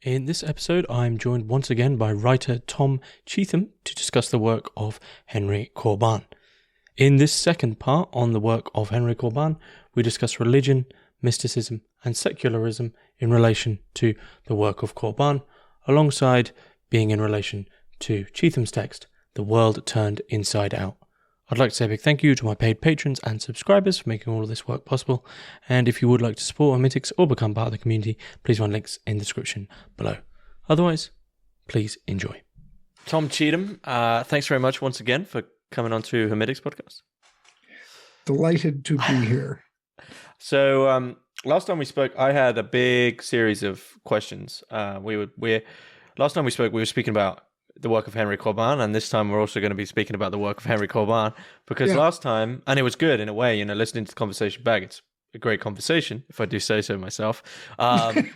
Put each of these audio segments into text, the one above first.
In this episode, I'm joined once again by writer Tom Cheetham to discuss the work of Henry Corbin. In this second part on the work of Henry Corbin, we discuss religion, mysticism, and secularism in relation to the work of Corbin, alongside being in relation to Cheetham's text, The World Turned Inside Out. I'd like to say a big thank you to my paid patrons and subscribers for making all of this work possible. And if you would like to support Hermitix or become part of the community, please find links in the description below. Otherwise, please enjoy. Tom Cheetham, thanks very much once again for coming on to Hermitix podcast. Delighted to be here. So last time we spoke, I had a big series of questions. Last time we spoke, we were speaking about the work of Henry Corbin, and this time we're also going to be speaking about the work of Henry Corbin, because last time, and it was good in a way, listening to the conversation back, it's a great conversation, if I do say so myself. But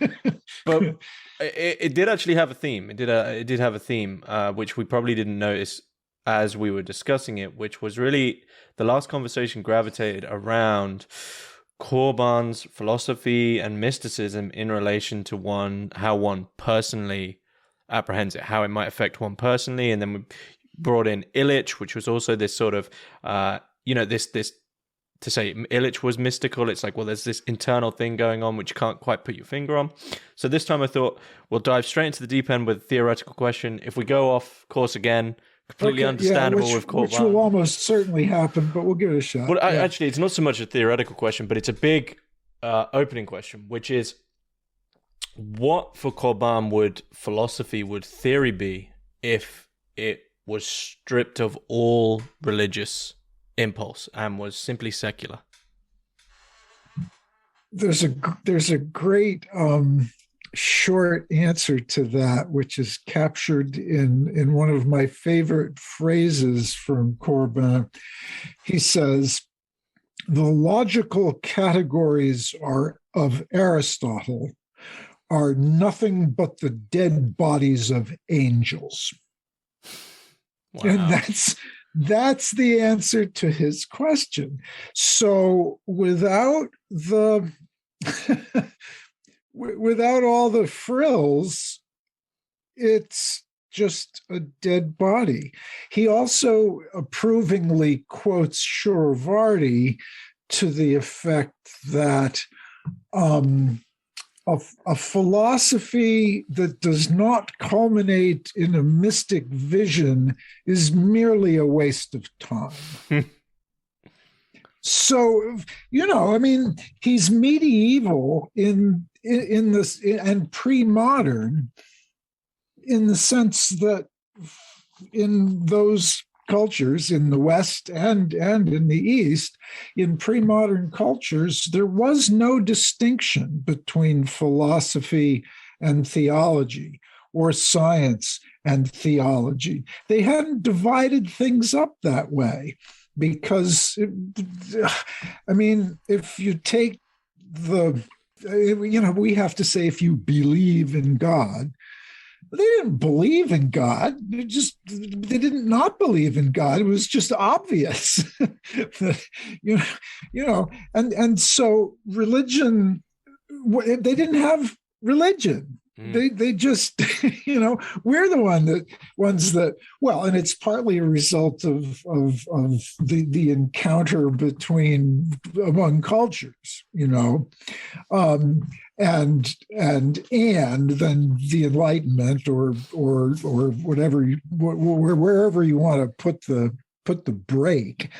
it did actually have a theme. It did have a theme, which we probably didn't notice as we were discussing it, which was really the last conversation gravitated around Corbin's philosophy and mysticism in relation to how one personally apprehends it, how it might affect one personally. And then we brought in Illich, which was also this sort of, this to say Illich was mystical. It's like, well, there's this internal thing going on which you can't quite put your finger on. So this time I thought we'll dive straight into the deep end with a theoretical question. If we go off course again, completely understandable with Corbin. Which will almost certainly happen, but we'll give it a shot. Well, actually, it's not so much a theoretical question, but it's a big opening question, which is, what for Corbin would theory be if it was stripped of all religious impulse and was simply secular? There's a great short answer to that, which is captured in one of my favorite phrases from Corbin. He says, "The logical categories of Aristotle are nothing but the dead bodies of angels." Wow. And that's the answer to his question. So without all the frills, it's just a dead body. He also approvingly quotes Shuravarti to the effect that a philosophy that does not culminate in a mystic vision is merely a waste of time. So, he's medieval in this and pre-modern in the sense that in those cultures in the West and in the East, in pre-modern cultures, there was no distinction between philosophy and theology or science and theology. They hadn't divided things up that way because, if you take we have to say if you believe in God. They didn't believe in God. They did not believe in God. It was just obvious, and so religion, they didn't have religion. They just, we're the ones that, and it's partly a result of the encounter among cultures, and then the Enlightenment or whatever, wherever you want to put the break.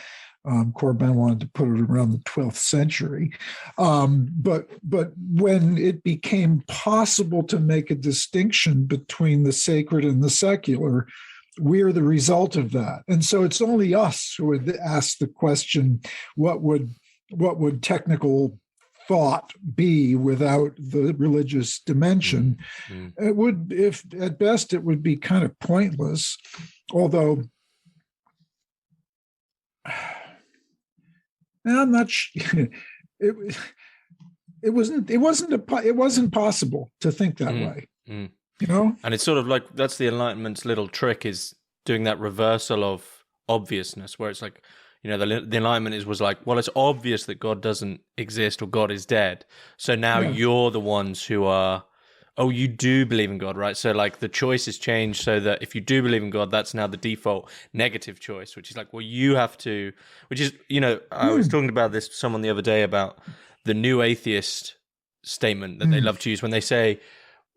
Corbin wanted to put it around the 12th century. But when it became possible to make a distinction between the sacred and the secular, we're the result of that. And so it's only us who would ask the question, what would technical thought be without the religious dimension? It would, if at best, it would be kind of pointless, although I'm not sure. It wasn't possible to think that way. And it's sort of like, that's the Enlightenment's little trick, is doing that reversal of obviousness, where it's like, the Enlightenment was like, well, it's obvious that God doesn't exist or God is dead. So now you're the ones who are Oh, you do believe in God, right? So like the choice is changed so that if you do believe in God, that's now the default negative choice, which is like, well, you have to, which is, I was talking about this to someone the other day about the new atheist statement that they love to use when they say,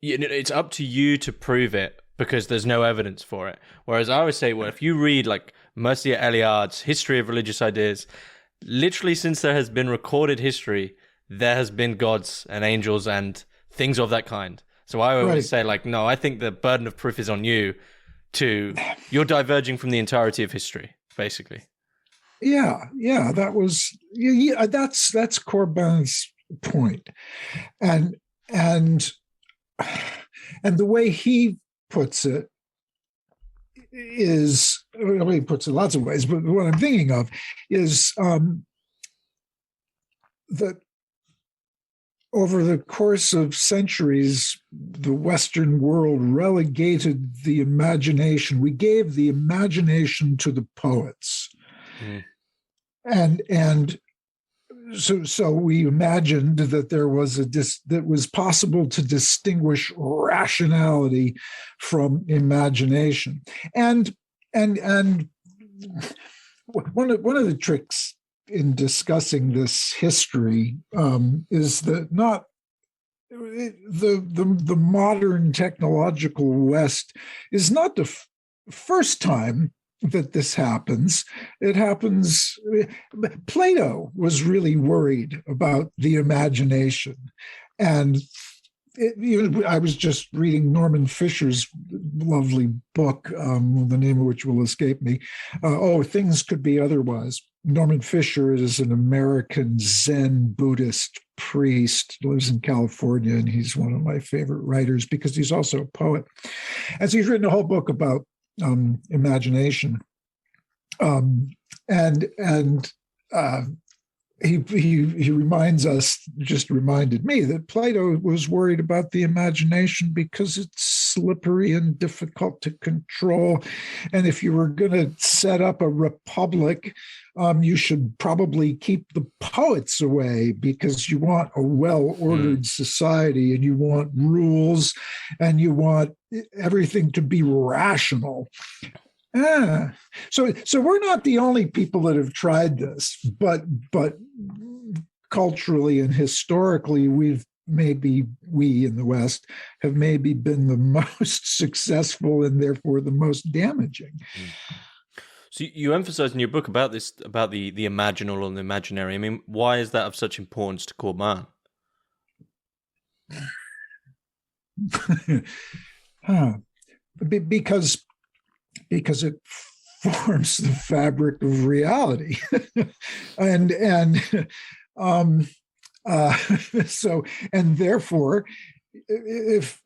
it's up to you to prove it because there's no evidence for it. Whereas I always say, well, if you read like Mircea Eliade's History of Religious Ideas, literally since there has been recorded history, there has been gods and angels and things of that kind. So I always say, like, no, I think the burden of proof is on you. You're diverging from the entirety of history, basically. Yeah, that's Corbin's point, and the way he puts it is, well, he puts it lots of ways, but what I'm thinking of is that over the course of centuries, the Western world relegated the imagination. We gave the imagination to the poets. And so we imagined that there was that was possible to distinguish rationality from imagination. And one of the tricks in discussing this history is that not the modern technological West is not the first time that this happens. It happens. Plato was really worried about the imagination, and I was just reading Norman Fisher's lovely book, the name of which will escape me. Things Could Be Otherwise. Norman Fisher is an American Zen Buddhist priest, lives in California, and he's one of my favorite writers because he's also a poet. And so he's written a whole book about imagination. He reminds us, just reminded me, that Plato was worried about the imagination because it's slippery and difficult to control. And if you were going to set up a republic, you should probably keep the poets away because you want a well-ordered society and you want rules and you want everything to be rational. So we're not the only people that have tried this, but culturally and historically, we in the West have maybe been the most successful and therefore the most damaging. So you emphasize in your book about this, about the imaginal and the imaginary. I mean, why is that of such importance to Corbin? Because it forms the fabric of reality, and therefore, if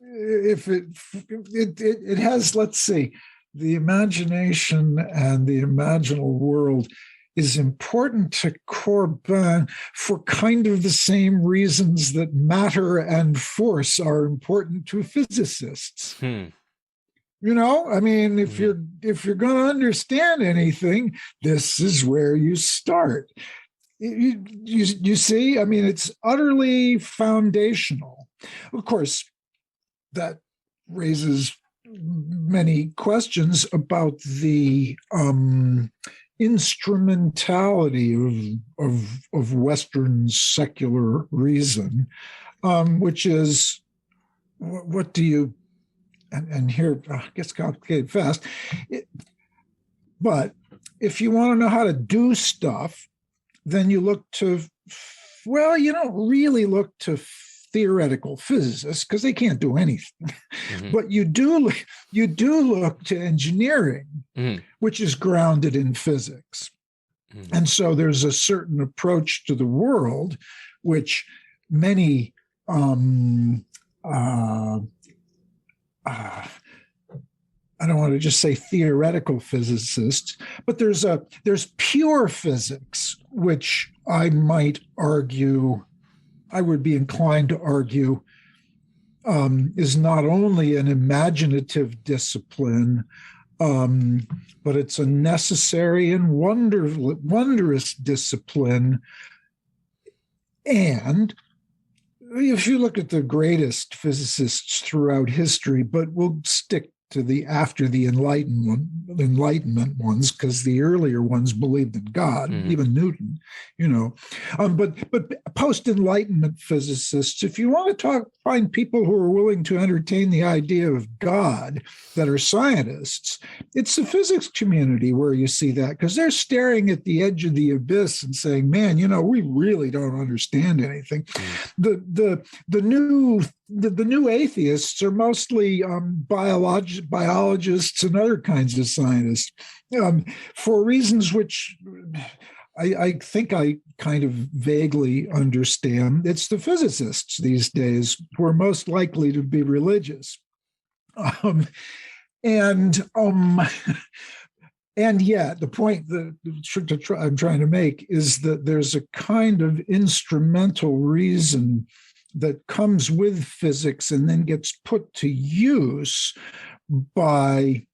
it has, let's see, the imagination and the imaginal world is important to Corbin for kind of the same reasons that matter and force are important to physicists. I mean, if you're going to understand anything, this is where you start. You see, I mean, it's utterly foundational. Of course, that raises many questions about the instrumentality of Western secular reason, which is, what do you? And here it gets complicated fast. But if you want to know how to do stuff, then you look to, well, you don't really look to theoretical physicists because they can't do anything. But you do look to engineering, which is grounded in physics. And so there's a certain approach to the world, which many I don't want to just say theoretical physicists, but there's pure physics, which I might argue, I would be inclined to argue, is not only an imaginative discipline, but it's a necessary and wondrous discipline. And if you look at the greatest physicists throughout history, but we'll stick to the after the Enlightenment ones, because the earlier ones believed in God, even Newton, but post-Enlightenment physicists, if you want to find people who are willing to entertain the idea of God that are scientists, it's the physics community where you see that, because they're staring at the edge of the abyss and saying, man, we really don't understand anything. The new atheists are mostly biologists and other kinds of scientists, for reasons which I think I kind of vaguely understand. It's the physicists these days who are most likely to be religious. And yet, the point that I'm trying to make is that there's a kind of instrumental reason that comes with physics and then gets put to use by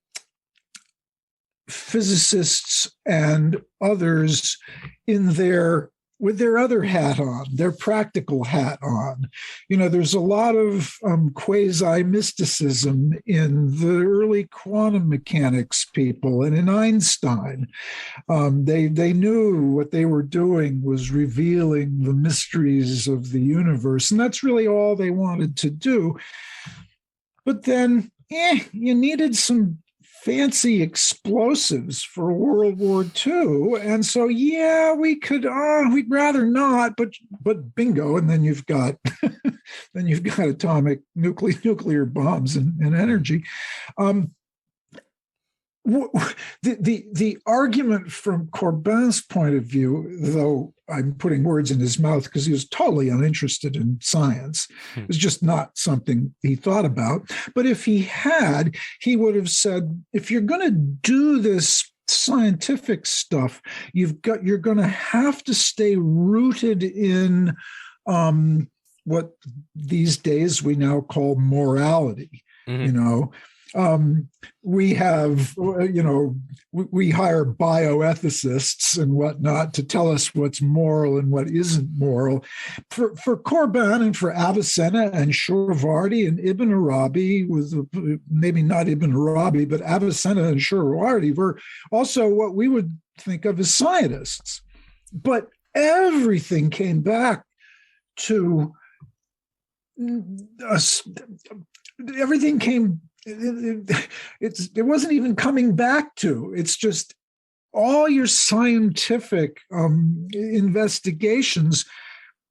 physicists and others with their other hat on, their practical hat on. There's a lot of quasi-mysticism in the early quantum mechanics people and in Einstein. They knew what they were doing was revealing the mysteries of the universe, and that's really all they wanted to do. But then, you needed some fancy explosives for World War II, and so we'd rather not, but bingo, and then you've got atomic nuclear bombs and energy. The argument from Corbin's point of view, though I'm putting words in his mouth because he was totally uninterested in science, it was just not something he thought about. But if he had, he would have said, if you're going to do this scientific stuff, you're going to have to stay rooted in what these days we now call morality. We have, we hire bioethicists and whatnot to tell us what's moral and what isn't moral. For Corbin and for Avicenna and Shiravardi and Ibn Arabi, maybe not Ibn Arabi, but Avicenna and Shiravardi were also what we would think of as scientists. But everything came back to us. Everything came. It wasn't even coming back to. It's just all your scientific investigations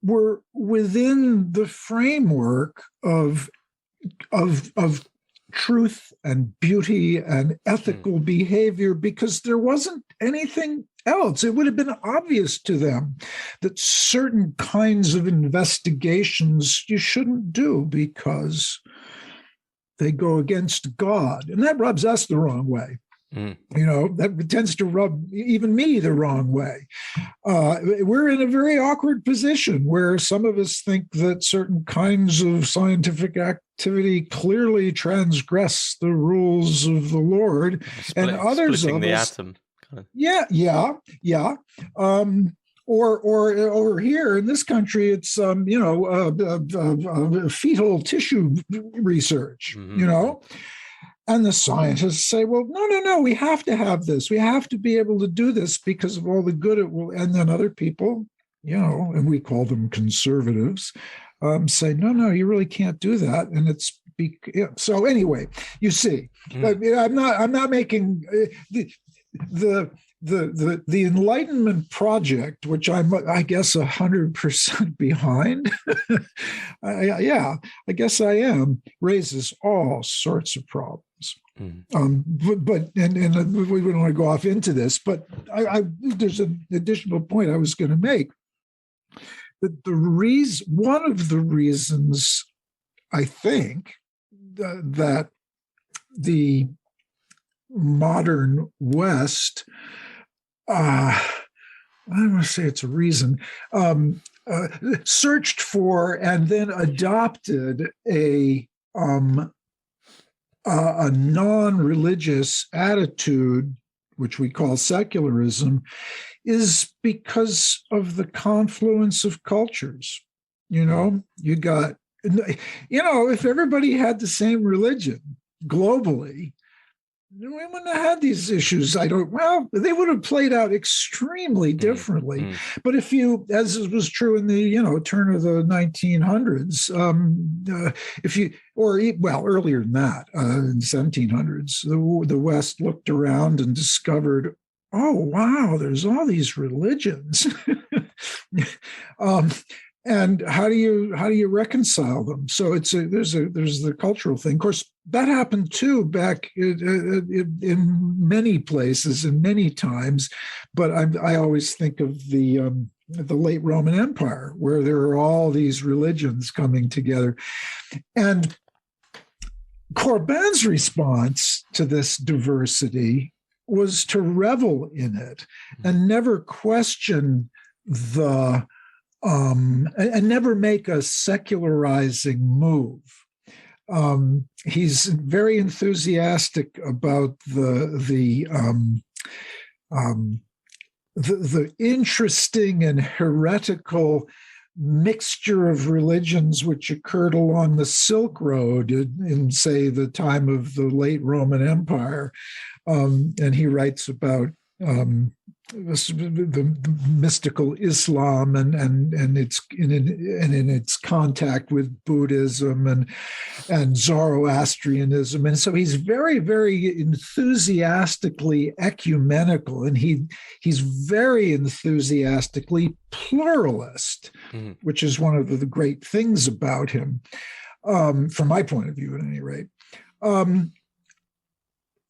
were within the framework of truth and beauty and ethical behavior, because there wasn't anything else. It would have been obvious to them that certain kinds of investigations you shouldn't do because they go against God. And that rubs us the wrong way. That tends to rub even me the wrong way. We're in a very awkward position where some of us think that certain kinds of scientific activity clearly transgress the rules of the Lord, and others of the us, atom. Kind of. Yeah. Or over here in this country, it's fetal tissue research, and the scientists say, well, no, we have to have this. We have to be able to do this because of all the good it will. And then other people, and we call them conservatives, say, no, you really can't do that. And it's so anyway. You see, I'm not making the Enlightenment project, which I guess 100% behind. I guess I am, raises all sorts of problems. But we wouldn't want to go off into this, but there's an additional point I was going to make. That one of the reasons I think that the modern West, I don't want to say it's a reason, searched for and then adopted a non-religious attitude, which we call secularism, is because of the confluence of cultures. You know, you got, if everybody had the same religion globally, we wouldn't have had these issues. They would have played out extremely differently. But if you, as was true in the, turn of the 1900s, earlier than that, in 1700s, the West looked around and discovered, oh, wow, there's all these religions. And how do you reconcile them? So there's the cultural thing. Of course, that happened too back in many places and many times. But I always think of the late Roman Empire, where there are all these religions coming together. And Corbin's response to this diversity was to revel in it and never question and never make a secularizing move. He's very enthusiastic about the interesting and heretical mixture of religions which occurred along the Silk Road in say, the time of the late Roman Empire. And he writes about the mystical Islam and its in its contact with Buddhism and Zoroastrianism, and so he's very, very enthusiastically ecumenical, and he's very enthusiastically pluralist, which is one of the great things about him, from my point of view, at any rate.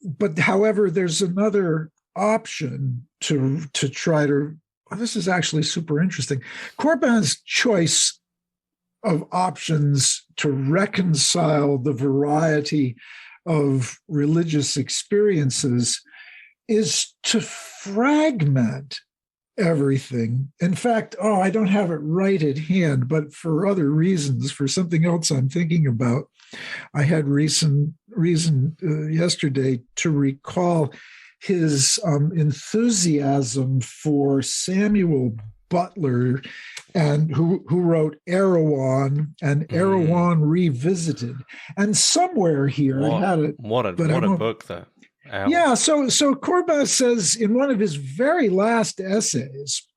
But however, there's another option to try to, this is actually super interesting. Corbin's choice of options to reconcile the variety of religious experiences is to fragment everything. In fact, I don't have it right at hand, but for other reasons, for something else I'm thinking about, I had reason yesterday to recall his enthusiasm for Samuel Butler, and who wrote Erewhon and Erewhon Revisited. And somewhere here I had it. What a book, though. Yeah, so Corbin says in one of his very last essays,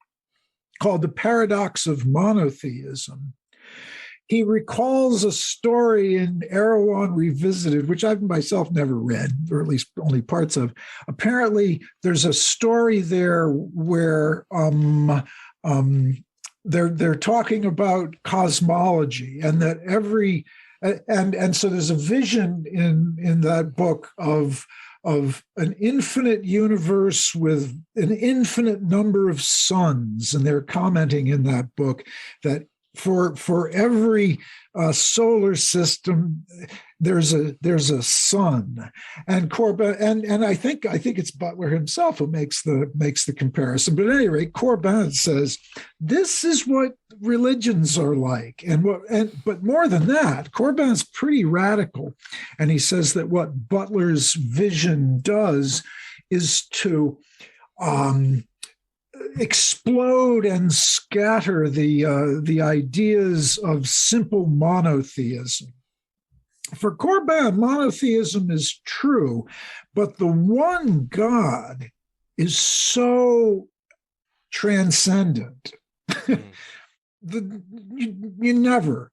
called The Paradox of Monotheism, he recalls a story in Erewhon Revisited, which I've myself never read, or at least only parts of. Apparently, there's a story there where they're talking about cosmology, and that and so there's a vision in that book of an infinite universe with an infinite number of suns, and they're commenting in that book that for every solar system, there's a sun. And Corbin, and I think it's Butler himself who makes the comparison. But at any rate, Corbin says this is what religions are like, but more than that, Corbin's pretty radical, and he says that what Butler's vision does is to explode and scatter the ideas of simple monotheism. For Corbin, monotheism is true, but the one God is so transcendent. You never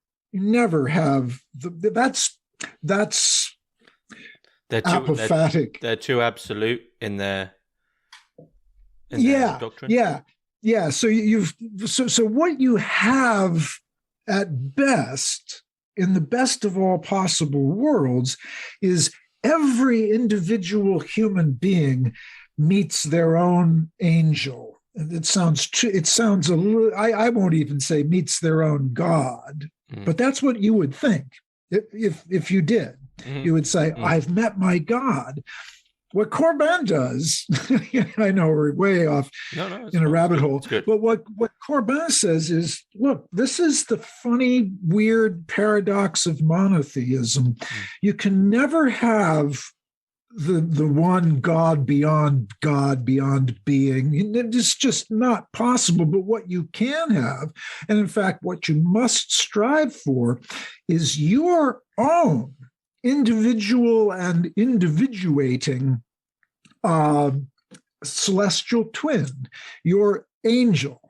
have that's apophatic. They're too absolute in their doctrine. Yeah. So what you have at best, in the best of all possible worlds, is every individual human being meets their own angel. It sounds a little, I won't even say meets their own God, but that's what you would think if you did. You would say, I've met my God. What Corbin does, I know we're way off in a rabbit hole, but what Corbin says is, look, this is the funny, weird paradox of monotheism. You can never have the one God, beyond being. It's just not possible. But what you can have, and in fact, what you must strive for, is your own individual and individuating celestial twin, your angel.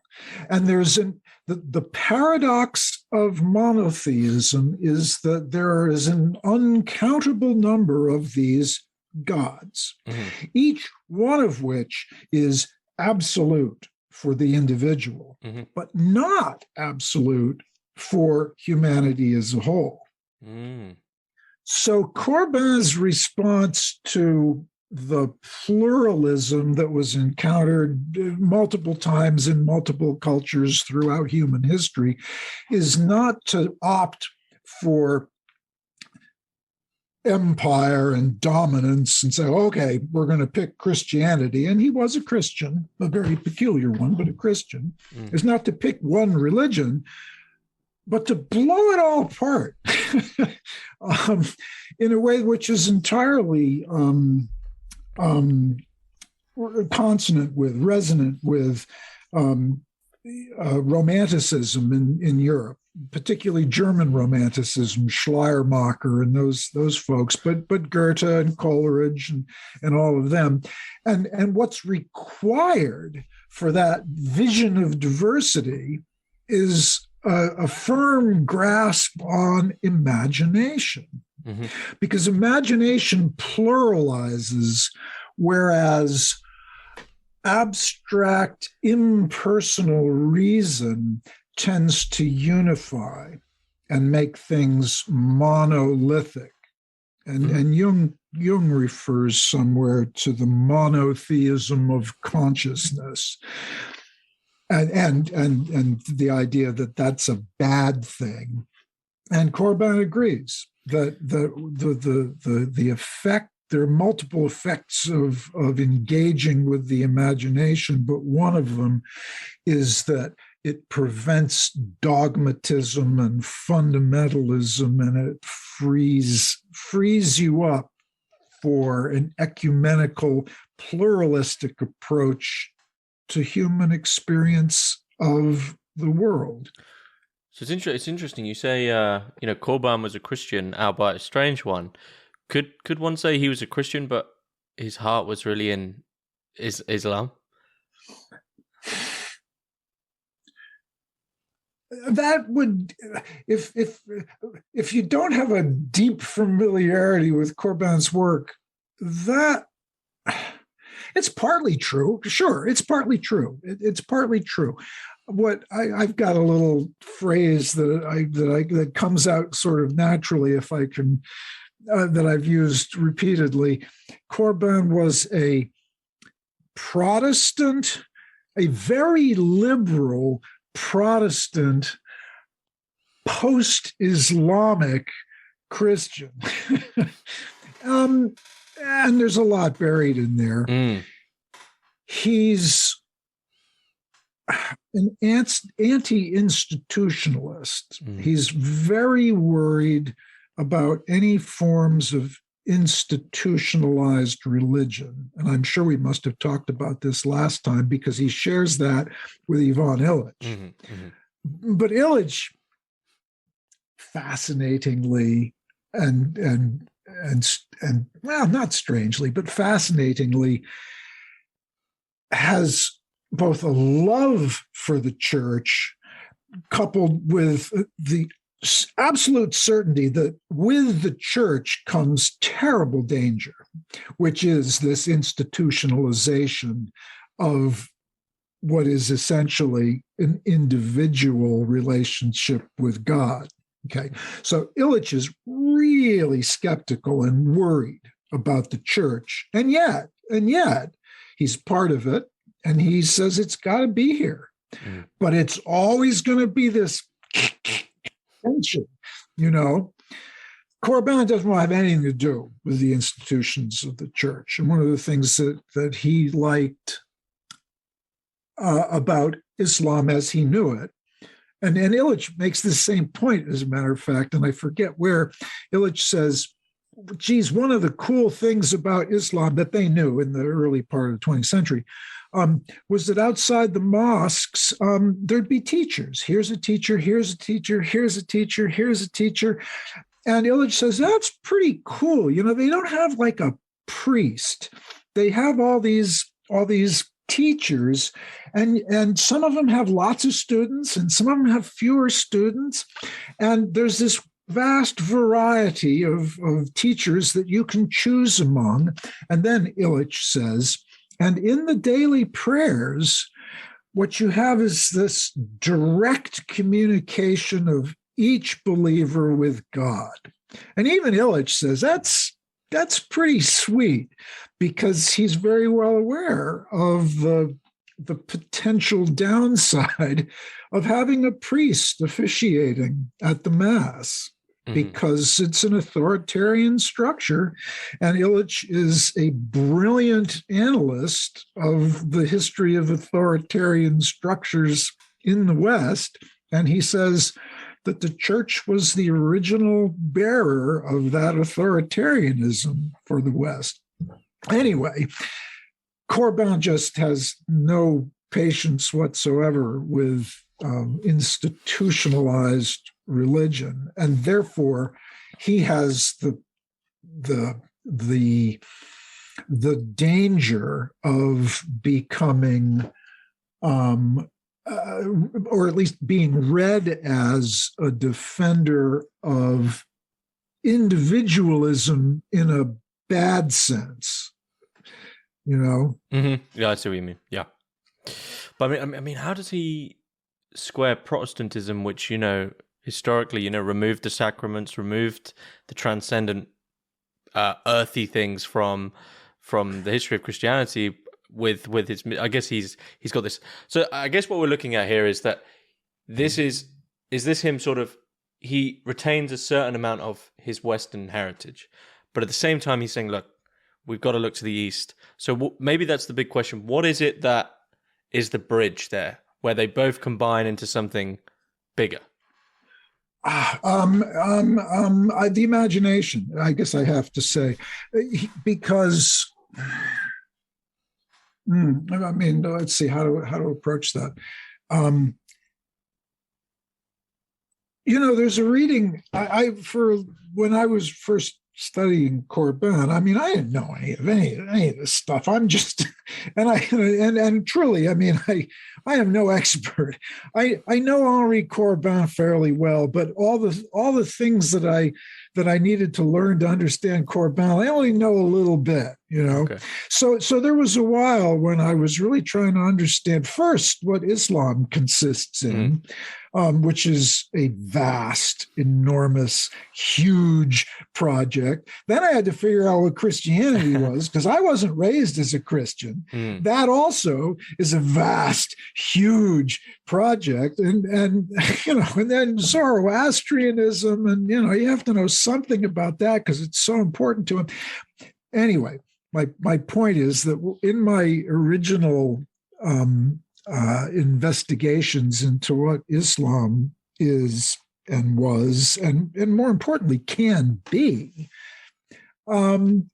And the paradox of monotheism is that there is an uncountable number of these gods, each one of which is absolute for the individual, but not absolute for humanity as a whole. So Corbin's response to the pluralism that was encountered multiple times in multiple cultures throughout human history is not to opt for empire and dominance and say, okay, we're going to pick Christianity. And he was a Christian, a very peculiar one, but a Christian. Is not to pick one religion, but to blow it all apart in a way which is entirely resonant with Romanticism in Europe, particularly German Romanticism, Schleiermacher and those folks, but Goethe and Coleridge and all of them. And what's required for that vision of diversity is a firm grasp on imagination. Because imagination pluralizes, whereas abstract, impersonal reason tends to unify and make things monolithic. And Jung refers somewhere to the monotheism of consciousness. And the idea that that's a bad thing. And Corbin agrees that the effect, there are multiple effects of engaging with the imagination, but one of them is that it prevents dogmatism and fundamentalism, and it frees you up for an ecumenical, pluralistic approach to human experience of the world. So it's interesting. You say, Corbin was a Christian, albeit a strange one. Could one say he was a Christian, but his heart was really in Islam? That would, if you don't have a deep familiarity with Corbin's work, that it's partly true. Sure, it's partly true. It's partly true. What I've got a little phrase that comes out sort of naturally, if I can, that I've used repeatedly. Corbin was a Protestant, a very liberal Protestant, post-Islamic Christian. And there's a lot buried in there. He's an anti-institutionalist. He's very worried about any forms of institutionalized religion. And I'm sure we must have talked about this last time because he shares that with Ivan Illich. But Illich, fascinatingly and well, not strangely, but fascinatingly, has both a love for the church coupled with the absolute certainty that with the church comes terrible danger, which is this institutionalization of what is essentially an individual relationship with God. Okay, so Illich is really skeptical and worried about the church, and yet he's part of it, and he says it's got to be here, but it's always going to be this tension, Corbin doesn't want to have anything to do with the institutions of the church. And one of the things that he liked about Islam as he knew it, and Illich makes the same point, as a matter of fact, and I forget where. Illich says, geez, one of the cool things about Islam that they knew in the early part of the 20th century was that outside the mosques, there'd be teachers. Here's a teacher, here's a teacher, here's a teacher, here's a teacher. And Illich says, that's pretty cool. You know, they don't have like a priest. They have all these teachers, and some of them have lots of students, and some of them have fewer students. And there's this vast variety of teachers that you can choose among. And then Illich says, and in the daily prayers, what you have is this direct communication of each believer with God. And even Illich says that's pretty sweet, because he's very well aware of the potential downside of having a priest officiating at the Mass, because it's an authoritarian structure. And Illich is a brilliant analyst of the history of authoritarian structures in the West. And he says that the church was the original bearer of that authoritarianism for the West. Anyway, Corbin just has no patience whatsoever with institutionalized religion, and therefore he has the danger of becoming or at least being read as a defender of individualism in a bad sense, you know? Yeah, I see what you mean. Yeah. But I mean, how does he square Protestantism, which, you know, historically, you know, removed the sacraments, removed the transcendent, earthy things from the history of Christianity, with his, I guess he's got this. So I guess what we're looking at here is that this is this him sort of, he retains a certain amount of his Western heritage, but at the same time he's saying, look, we've got to look to the East. So maybe that's the big question. What is it that is the bridge there, where they both combine into something bigger? The imagination, I guess I have to say, because I mean, let's see how to approach that. You know, there's a reading for when I was first studying Corbin. I mean, I didn't know any of this stuff. I'm just, and truly, I mean, I am no expert. I know Henry Corbin fairly well, but all the things that I needed to learn to understand Corbin, I only know a little bit, you know. Okay. So there was a while when I was really trying to understand first what Islam consists in, which is a vast, enormous, huge project. Then I had to figure out what Christianity was, because I wasn't raised as a Christian. That also is a vast, huge project. And you know, and then Zoroastrianism, and you know, you have to know something about that because it's so important to him. Anyway, my point is that in my original investigations into what Islam is and was, and more importantly can be, the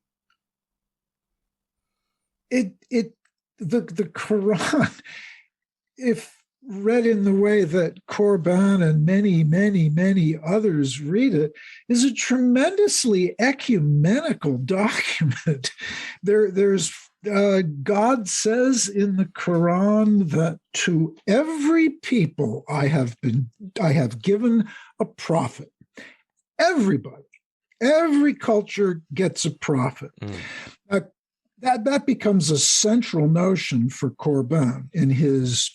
Quran, if read in the way that Corbin and many others read it, is a tremendously ecumenical document. There's God says in the Quran that to every people I have given a prophet. Everybody, every culture gets a prophet. That becomes a central notion for Corbin in his.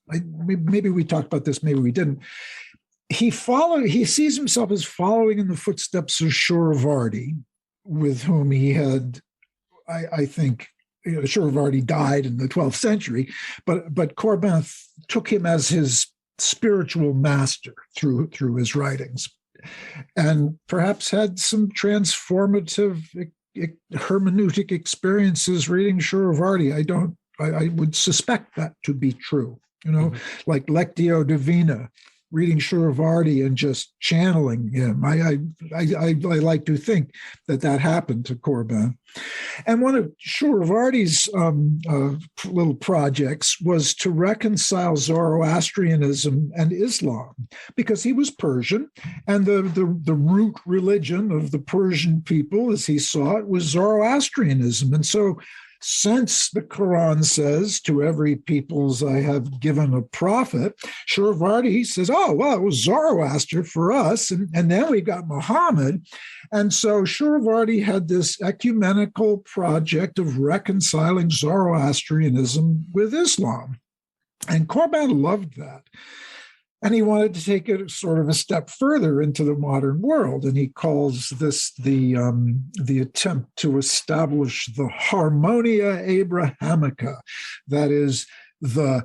Maybe we talked about this, maybe we didn't. He sees himself as following in the footsteps of Shuravardi, with whom he had, I think, you know, Shuravardi died in the 12th century, but Corbin took him as his spiritual master through his writings, and perhaps had some transformative hermeneutic experiences reading Shuravardi. I would suspect that to be true. You know, like Lectio Divina reading Shuravarti and just channeling him. I like to think that happened to Corbin. And one of Shuravarti's little projects was to reconcile Zoroastrianism and Islam, because he was Persian, and the root religion of the Persian people, as he saw it, was Zoroastrianism. And so, since the Quran says, to every peoples I have given a prophet, Shuravarti says, oh, well, it was Zoroaster for us. And then we got Muhammad. And so Shuravarti had this ecumenical project of reconciling Zoroastrianism with Islam. And Corbin loved that. And he wanted to take it sort of a step further into the modern world. And he calls this the attempt to establish the Harmonia Abrahamica, that is the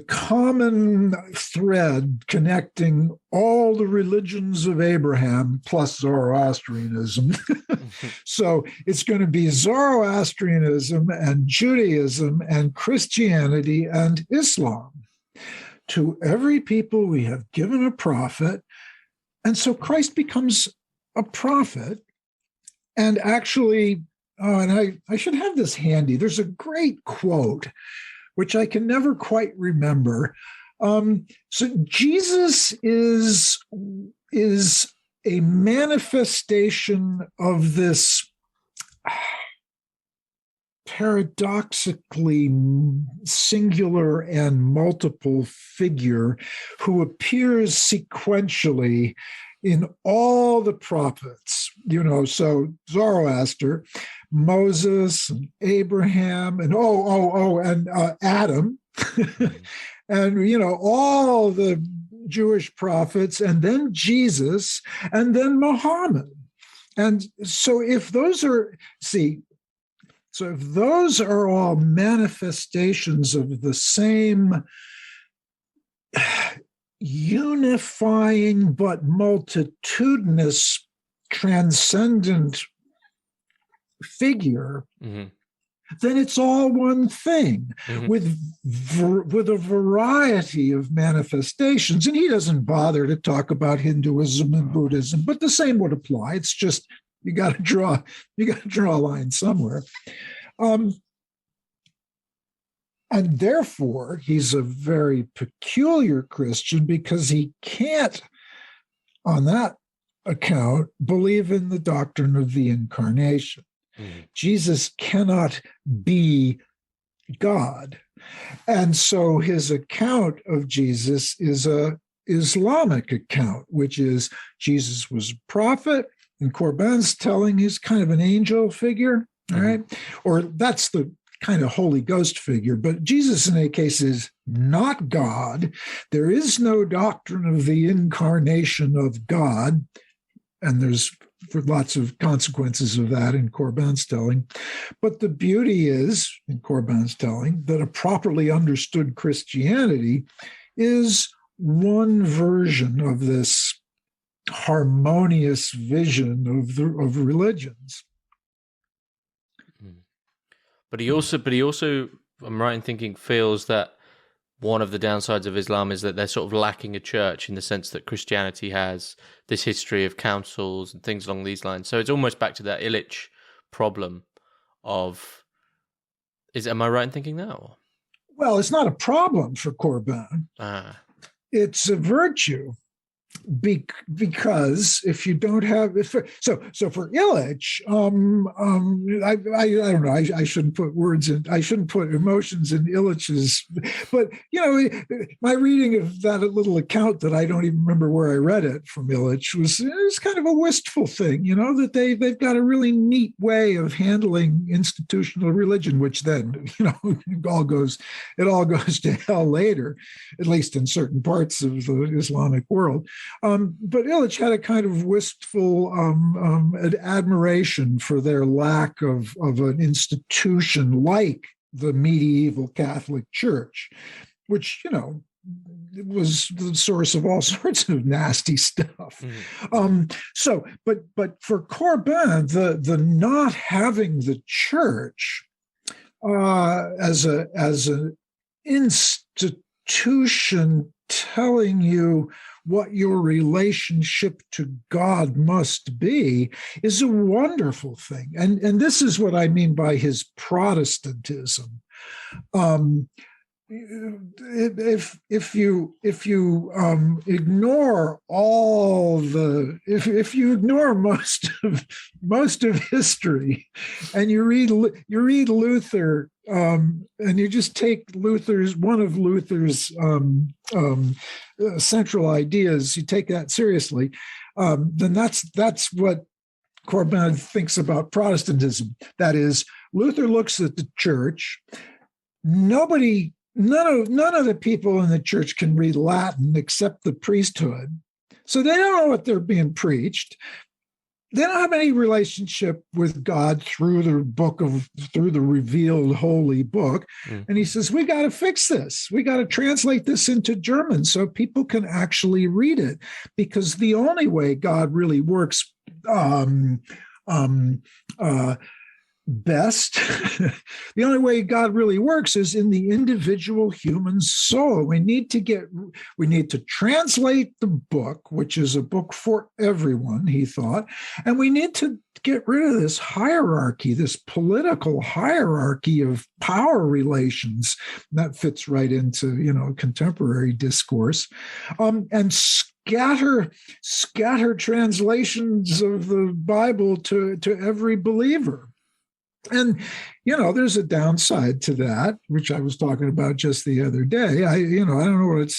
common thread connecting all the religions of Abraham plus Zoroastrianism. So it's going to be Zoroastrianism and Judaism and Christianity and Islam. To every people we have given a prophet. And so Christ becomes a prophet. And actually, and I should have this handy. There's a great quote, which I can never quite remember. So Jesus is a manifestation of this paradoxically singular and multiple figure who appears sequentially in all the prophets, so Zoroaster, Moses, and Abraham, and Adam, and, all the Jewish prophets, and then Jesus, and then Muhammad. And so if those are all manifestations of the same unifying but multitudinous, transcendent figure, then it's all one thing with a variety of manifestations. And he doesn't bother to talk about Hinduism and Buddhism, but the same would apply. It's just you got to draw a line somewhere. And therefore, he's a very peculiar Christian because he can't, on that account, believe in the doctrine of the incarnation. Jesus cannot be God. And so his account of Jesus is a Islamic account, which is Jesus was a prophet, and Corbin's telling he's kind of an angel figure, all right? Or that's the kind of Holy Ghost figure. But Jesus, in any case, is not God. There is no doctrine of the incarnation of God. And there's lots of consequences of that in Corbin's telling. But the beauty is, in Corbin's telling, that a properly understood Christianity is one version of this harmonious vision of religions. But he also, I'm right in thinking, feels that one of the downsides of Islam is that they're sort of lacking a church, in the sense that Christianity has this history of councils and things along these lines. So it's almost back to that Illich problem of, am I right in thinking that? Or? Well, it's not a problem for Corbin. It's a virtue. Because if you don't have so for Illich, I don't know. I shouldn't put words in. I shouldn't put emotions in Illich's. But my reading of that little account that I don't even remember where I read it from Illich was kind of a wistful thing. That they've got a really neat way of handling institutional religion, which then it all goes to hell later, at least in certain parts of the Islamic world. But Illich had a kind of wistful admiration for their lack of an institution like the medieval Catholic Church, which, was the source of all sorts of nasty stuff. But for Corbin, the not having the church as an institution telling you what your relationship to God must be is a wonderful thing. And this is what I mean by his Protestantism. If you ignore if you ignore most of history, and you read Luther, and you just take one of Luther's central ideas, you take that seriously, then that's what Corbin thinks about Protestantism. That is, Luther looks at the church. None of the people in the church can read Latin except the priesthood. So they don't know what they're being preached. They don't have any relationship with God through the revealed holy book. Mm. And he says, we got to fix this. We got to translate this into German so people can actually read it, because the only way God really works best, the only way God really works is in the individual human soul. We need to translate the book, which is a book for everyone, he thought, and we need to get rid of this hierarchy, this political hierarchy of power relations that fits right into contemporary discourse, and scatter translations of the Bible to every believer. And, there's a downside to that, which I was talking about just the other day. I don't know what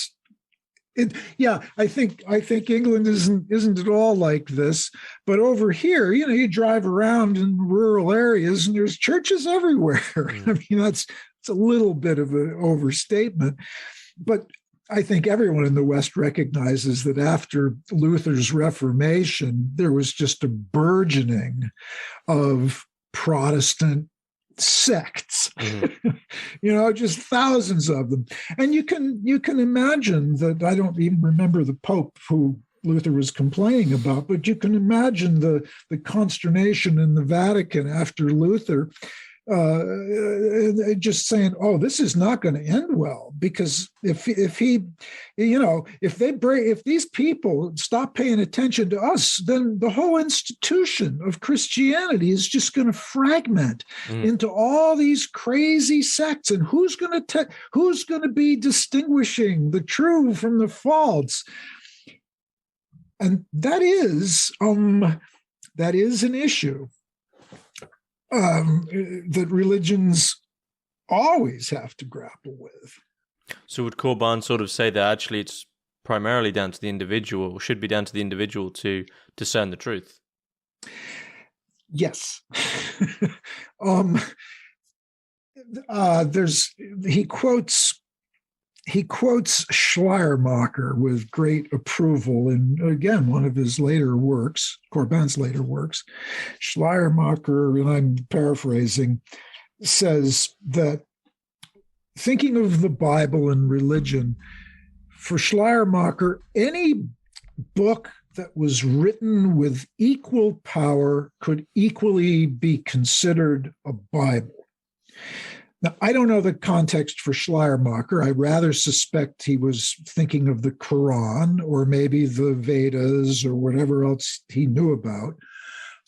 I think England isn't at all like this, but over here, you drive around in rural areas and there's churches everywhere. Mm. I mean, it's a little bit of an overstatement, but I think everyone in the West recognizes that after Luther's Reformation, there was just a burgeoning of Protestant sects, mm-hmm. Just thousands of them. And you can imagine that. I don't even remember the Pope who Luther was complaining about, but you can imagine the consternation in the Vatican after Luther, just saying, "Oh, this is not going to end well," because if these people stop paying attention to us, then the whole institution of Christianity is just going to fragment into all these crazy sects, and who's going to be distinguishing the true from the false? And that is an issue that religions always have to grapple with. So would Corbin sort of say that actually it's primarily down to the individual, should be down to the individual to discern the truth? Yes. He quotes Schleiermacher with great approval in, again, one of his later works, Corbin's later works. Schleiermacher, and I'm paraphrasing, says that thinking of the Bible and religion, for Schleiermacher, any book that was written with equal power could equally be considered a Bible. Now, I don't know the context for Schleiermacher. I rather suspect he was thinking of the Quran or maybe the Vedas or whatever else he knew about.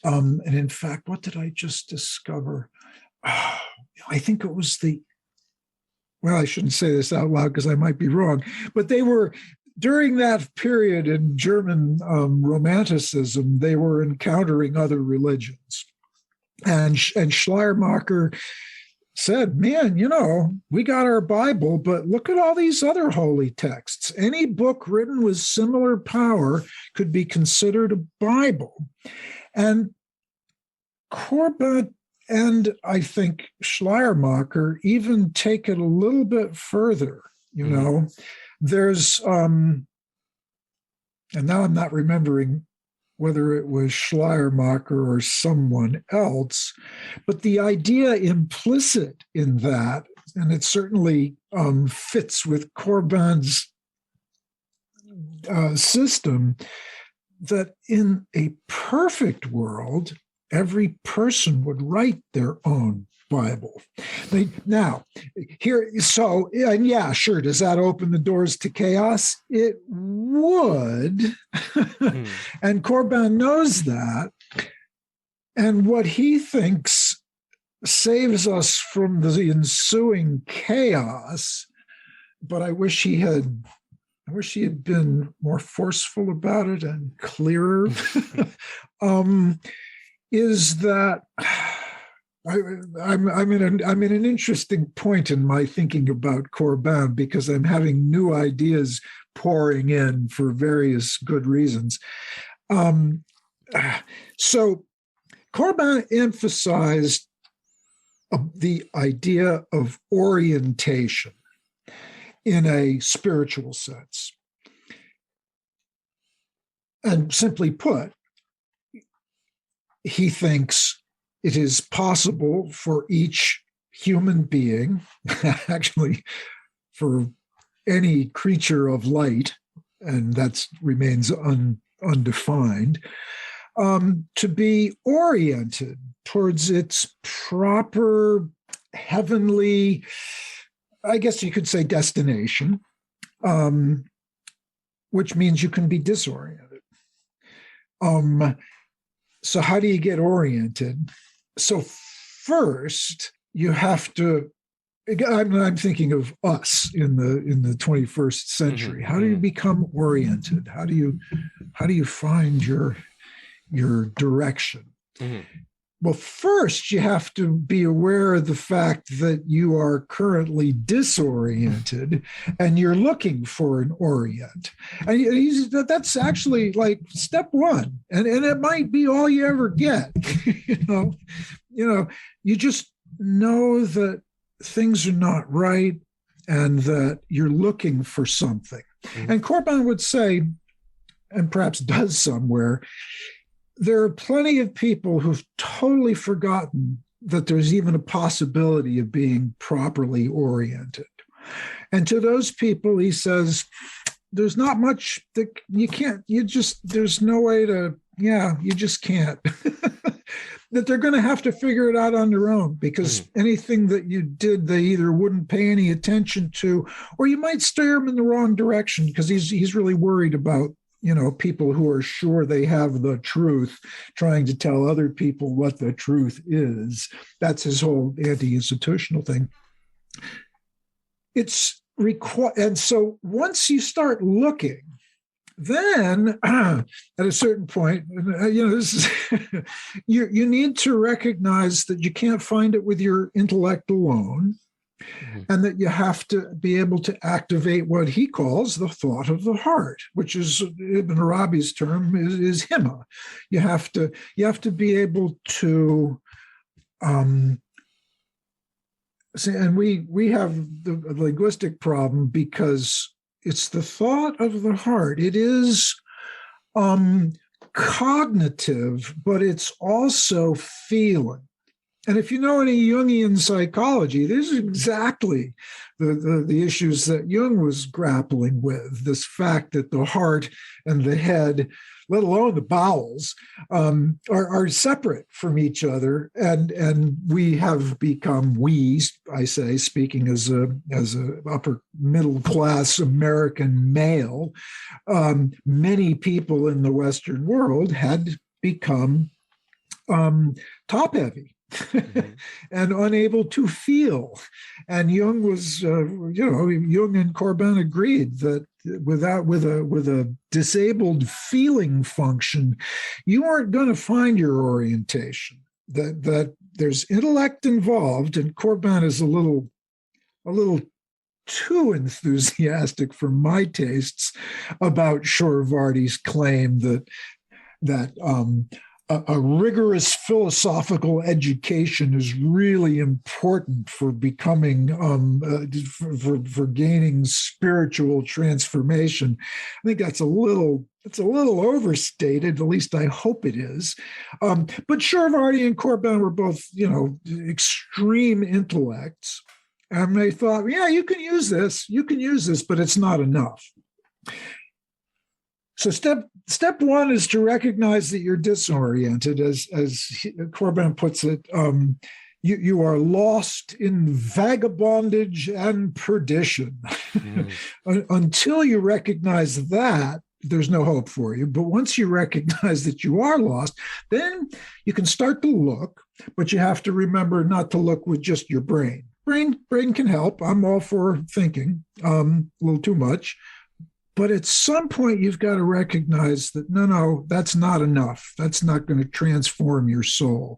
And in fact, what did I just discover? I think it was I shouldn't say this out loud because I might be wrong, but they were, during that period in German Romanticism, they were encountering other religions. And Schleiermacher said, man, we got our Bible, but look at all these other holy texts. Any book written with similar power could be considered a Bible. And Corbin and I think Schleiermacher even take it a little bit further. There's, and now I'm not remembering whether it was Schleiermacher or someone else, but the idea implicit in that, and it certainly fits with Corbin's system, that in a perfect world, every person would write their own Bible. Now, here, so, and yeah, sure, does that open the doors to chaos? It would. And Corbin knows that. And what he thinks saves us from the ensuing chaos, but I wish he had been more forceful about it and clearer, is that I'm in an interesting point in my thinking about Corbin, because I'm having new ideas pouring in for various good reasons. So Corbin emphasized the idea of orientation in a spiritual sense. And simply put, he thinks it is possible for each human being, actually for any creature of light, and that remains undefined, to be oriented towards its proper heavenly, I guess you could say, destination, which means you can be disoriented. So how do you get oriented? So first, you have to, I'm thinking of us in the 21st century. How do you become oriented? How do you find your direction? Well, first, you have to be aware of the fact that you are currently disoriented and you're looking for an orient. And that's actually like step one. And it might be all you ever get. You just know that things are not right and that you're looking for something. And Corbin would say, and perhaps does somewhere, there are plenty of people who've totally forgotten that there's even a possibility of being properly oriented. And to those people, he says, there's not much that there's no way to, you just can't. That they're going to have to figure it out on their own, because anything that you did, they either wouldn't pay any attention to, or you might steer them in the wrong direction, because he's really worried about people who are sure they have the truth, trying to tell other people what the truth is. That's his whole anti-institutional thing. And so once you start looking, then at a certain point, this is you need to recognize that you can't find it with your intellect alone. And that you have to be able to activate what he calls the thought of the heart, which is Ibn Arabi's term is himma. You have to be able to and we have the linguistic problem because it's the thought of the heart. It is cognitive, but it's also feeling. And if you know any Jungian psychology, this is exactly the issues that Jung was grappling with, this fact that the heart and the head, let alone the bowels, are separate from each other. And we have become, I say, speaking as a upper middle class American male, many people in the Western world had become top heavy. And unable to feel. And Jung was, Jung and Corbin agreed that with a disabled feeling function, you aren't going to find your orientation. That there's intellect involved, and Corbin is a little too enthusiastic for my tastes about Shorvardy's claim that a rigorous philosophical education is really important for becoming, for gaining spiritual transformation. I think that's a little overstated. At least I hope it is. But Shorvardy and Corbin were both, extreme intellects, and they thought, yeah, you can use this, but it's not enough. So step one is to recognize that you're disoriented, as Corbin puts it. You are lost in vagabondage and perdition. Until you recognize that, there's no hope for you. But once you recognize that you are lost, then you can start to look, but you have to remember not to look with just your brain. Brain can help. I'm all for thinking a little too much. But at some point, you've got to recognize that, no, that's not enough. That's not going to transform your soul.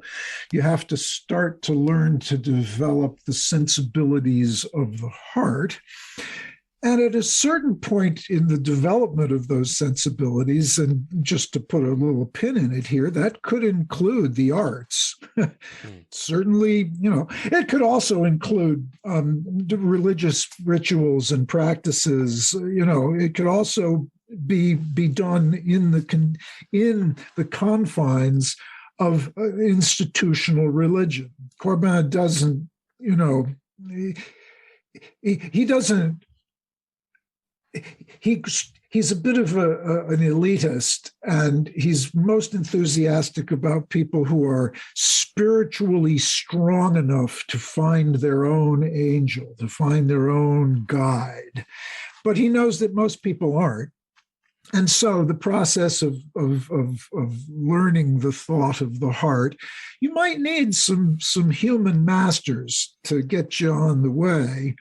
You have to start to learn to develop the sensibilities of the heart. And at a certain point in the development of those sensibilities, and just to put a little pin in it here, that could include the arts. Certainly, it could also include religious rituals and practices. It could also be done in the confines of institutional religion. Corbin doesn't, he doesn't. He's a bit of an elitist, and he's most enthusiastic about people who are spiritually strong enough to find their own angel, to find their own guide. But he knows that most people aren't. And so the process of learning the thought of the heart, you might need some human masters to get you on the way,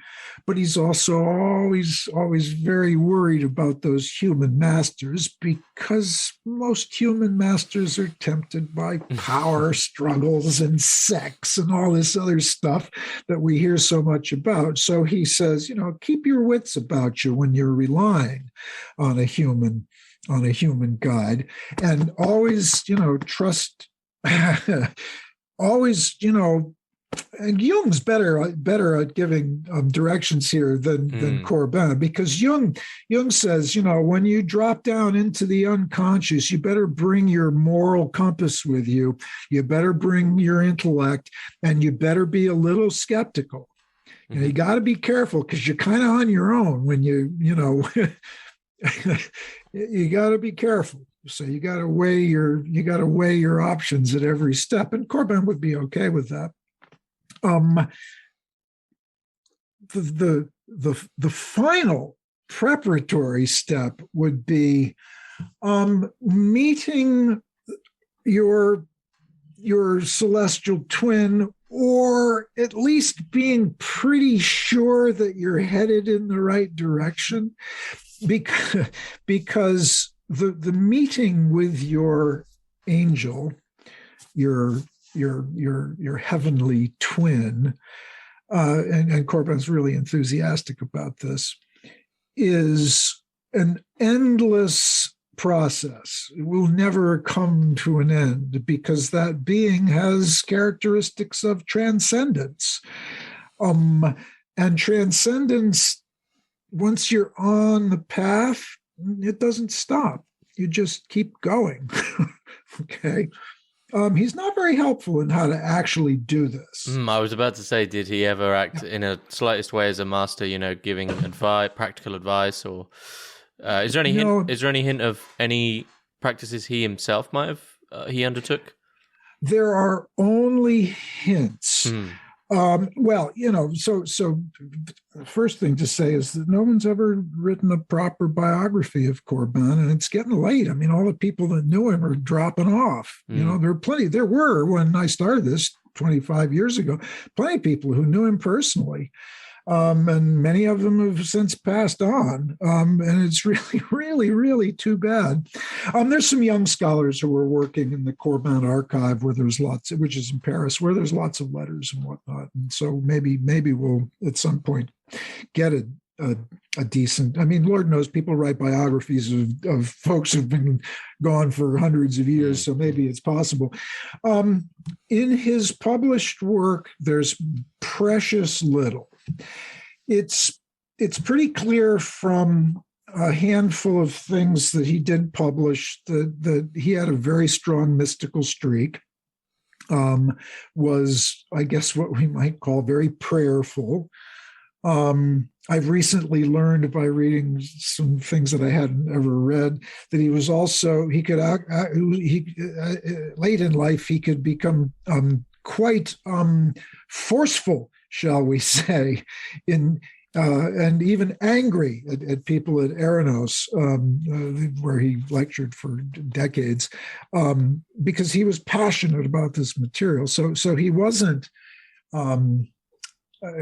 but he's also always very worried about those human masters, because most human masters are tempted by power struggles and sex and all this other stuff that we hear so much about. So he says, keep your wits about you when you're relying on a human guide, and always, trust, always, and Jung's better at giving directions here than Corbin, because Jung says, when you drop down into the unconscious, you better bring your moral compass with you. You better bring your intellect, and you better be a little skeptical. You got to be careful, because you're kind of on your own when you you got to be careful. So you got to weigh your options at every step. And Corbin would be okay with that. The final preparatory step would be meeting your celestial twin, or at least being pretty sure that you're headed in the right direction, because the meeting with your angel, your heavenly twin, and Corbin's really enthusiastic about this, is an endless process. It will never come to an end, because that being has characteristics of transcendence. And transcendence, once you're on the path, it doesn't stop. You just keep going. Okay. He's not very helpful in how to actually do this. I was about to say, did he ever act in a slightest way as a master, giving advice, practical advice, or is there any hint of any practices he himself might have he undertook? There are only hints. So the first thing to say is that no one's ever written a proper biography of Corbin, and it's getting late. I mean, all the people that knew him are dropping off. There were, when I started this 25 years ago, plenty of people who knew him personally. And many of them have since passed on. And it's really, really, really too bad. There's some young scholars who are working in the Corbin archive, where there's lots, which is in Paris, where there's lots of letters and whatnot. And so maybe we'll at some point get a decent, Lord knows people write biographies of folks who've been gone for hundreds of years, so maybe it's possible. In his published work, there's precious little. It's pretty clear from a handful of things that he did publish that he had a very strong mystical streak, was, I guess, what we might call very prayerful. I've recently learned by reading some things that I hadn't ever read that he was also late in life he could become quite forceful, shall we say, in and even angry at people at Eranos, where he lectured for decades, because he was passionate about this material. So he wasn't.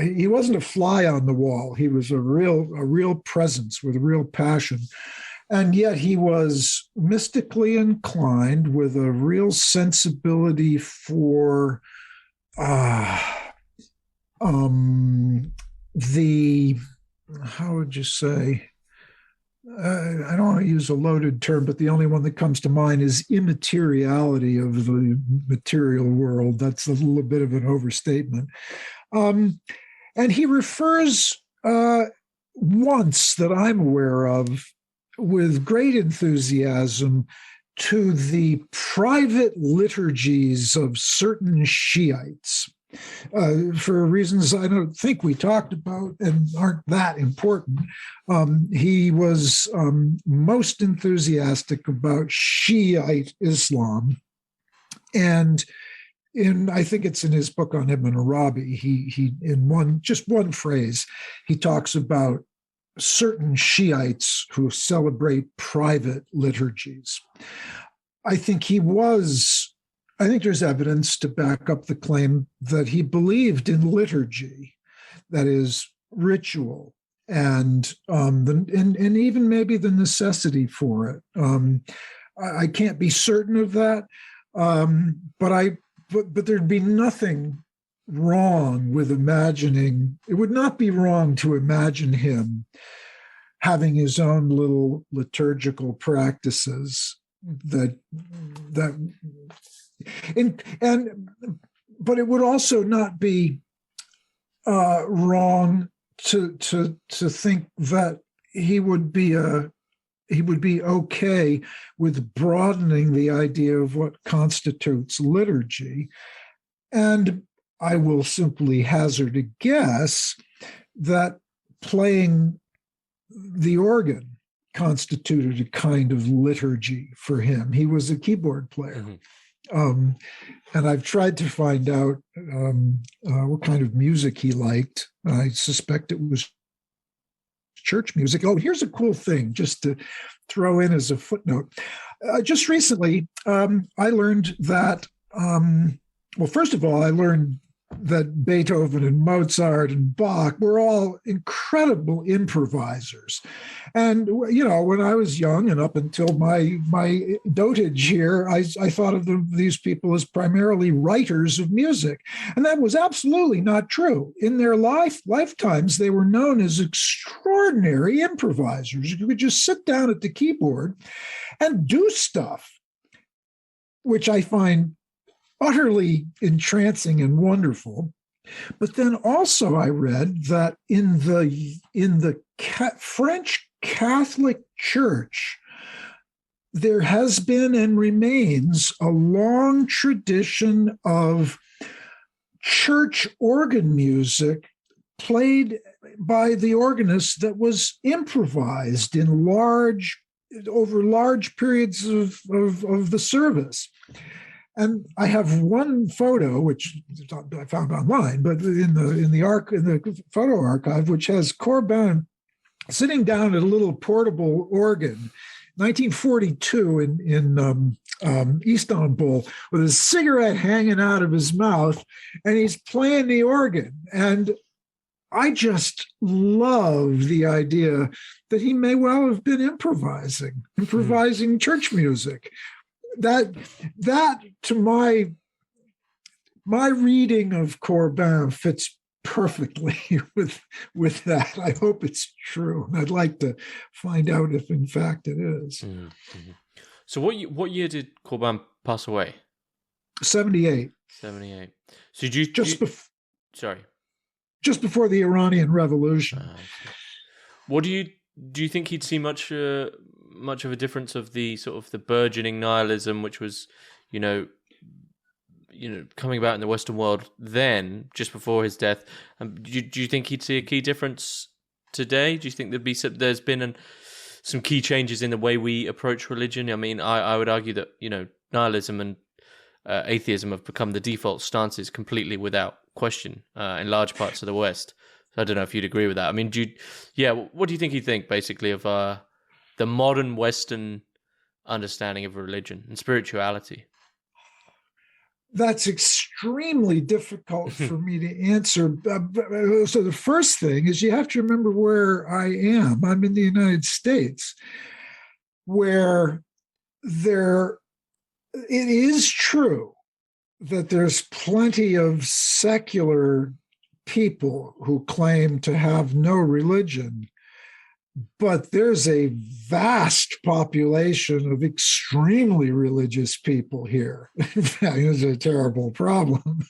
He wasn't a fly on the wall. He was a real presence with a real passion, and yet he was mystically inclined with a real sensibility for the, how would you say? I don't want to use a loaded term, but the only one that comes to mind is immateriality of the material world. That's a little bit of an overstatement. And he refers once that I'm aware of with great enthusiasm to the private liturgies of certain Shiites. For reasons I don't think we talked about and aren't that important. He was most enthusiastic about Shiite Islam. And I think it's in his book on Ibn Arabi, he in one phrase, he talks about certain Shiites who celebrate private liturgies. I think there's evidence to back up the claim that he believed in liturgy, that is, ritual, and even maybe the necessity for it. I can't be certain of that, but there'd be nothing wrong with imagining. It would not be wrong to imagine him having his own little liturgical practices but it would also not be wrong to think that he would be okay with broadening the idea of what constitutes liturgy. And I will simply hazard a guess that playing the organ constituted a kind of liturgy for him. He was a keyboard player. Mm-hmm. And I've tried to find out what kind of music he liked. I suspect it was church music. Oh, here's a cool thing just to throw in as a footnote. Just recently, I learned that, well, first of all, I learned that Beethoven and Mozart and Bach were all incredible improvisers. And, when I was young and up until my dotage here, I thought of these people as primarily writers of music. And that was absolutely not true. In their lifetimes, they were known as extraordinary improvisers who could just sit down at the keyboard and do stuff, which I find utterly entrancing and wonderful. But then also I read that in the French Catholic Church, there has been and remains a long tradition of church organ music played by the organist that was improvised over large periods of the service. And I have one photo, which I found online, but in the photo archive, which has Corbin sitting down at a little portable organ, 1942 in Istanbul, with a cigarette hanging out of his mouth, and he's playing the organ. And I just love the idea that he may well have been improvising church music. That to my reading of Corbin fits perfectly with that. I hope it's true. I'd like to find out if in fact it is. Mm-hmm. So what year did Corbin pass away? 78. 78. So just before the Iranian Revolution. What do you think he'd see much of a difference of the sort of the burgeoning nihilism, which was, coming about in the Western world then, just before his death, do you think he'd see a key difference today? Do you think there's been some key changes in the way we approach religion? I mean, I would argue that nihilism and atheism have become the default stances completely without question in large parts of the West. So I don't know if you'd agree with that. I mean, what do you think he'd think basically of the modern Western understanding of religion and spirituality? That's extremely difficult for me to answer. So the first thing is you have to remember where I am. I'm in the United States, where it is true that there's plenty of secular people who claim to have no religion, but there's a vast population of extremely religious people here. It's a terrible problem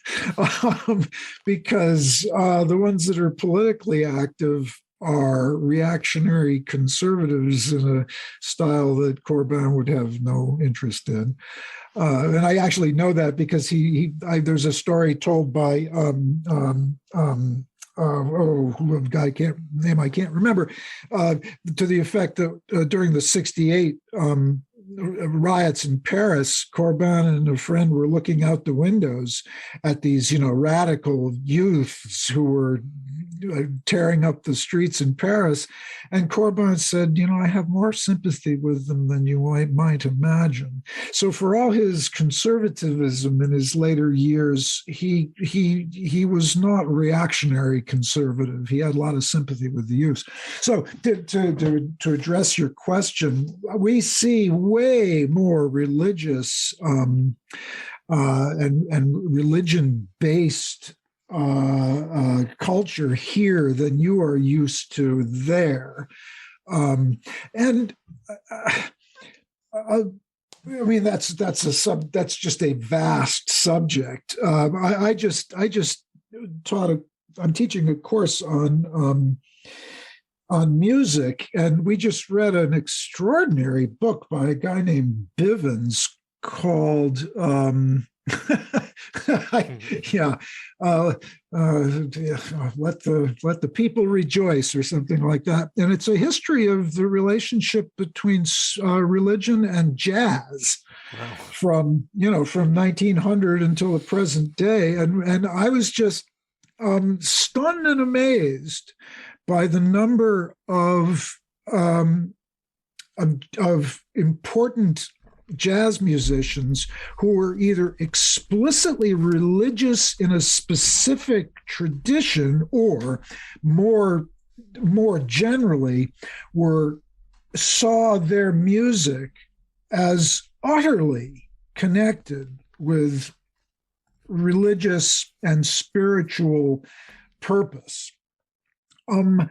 because the ones that are politically active are reactionary conservatives in a style that Corbin would have no interest in. And I actually know that because there's a story told by a guy I can't remember, to the effect that during the 68 riots in Paris, Corbin and a friend were looking out the windows at these, radical youths who were tearing up the streets in Paris. And Corbin said, I have more sympathy with them than you might imagine. So for all his conservatism in his later years, he was not reactionary conservative. He had a lot of sympathy with the youth. So to address your question, we see way more religious and religion-based culture here than you are used to there. That's just a vast subject. I'm teaching a course on music, and we just read an extraordinary book by a guy named Bivens called let the people rejoice, or something like that. And it's a history of the relationship between religion and jazz. Wow. from 1900 until the present day. And I was just stunned and amazed by the number of important jazz musicians who were either explicitly religious in a specific tradition, or more generally saw their music as utterly connected with religious and spiritual purpose. And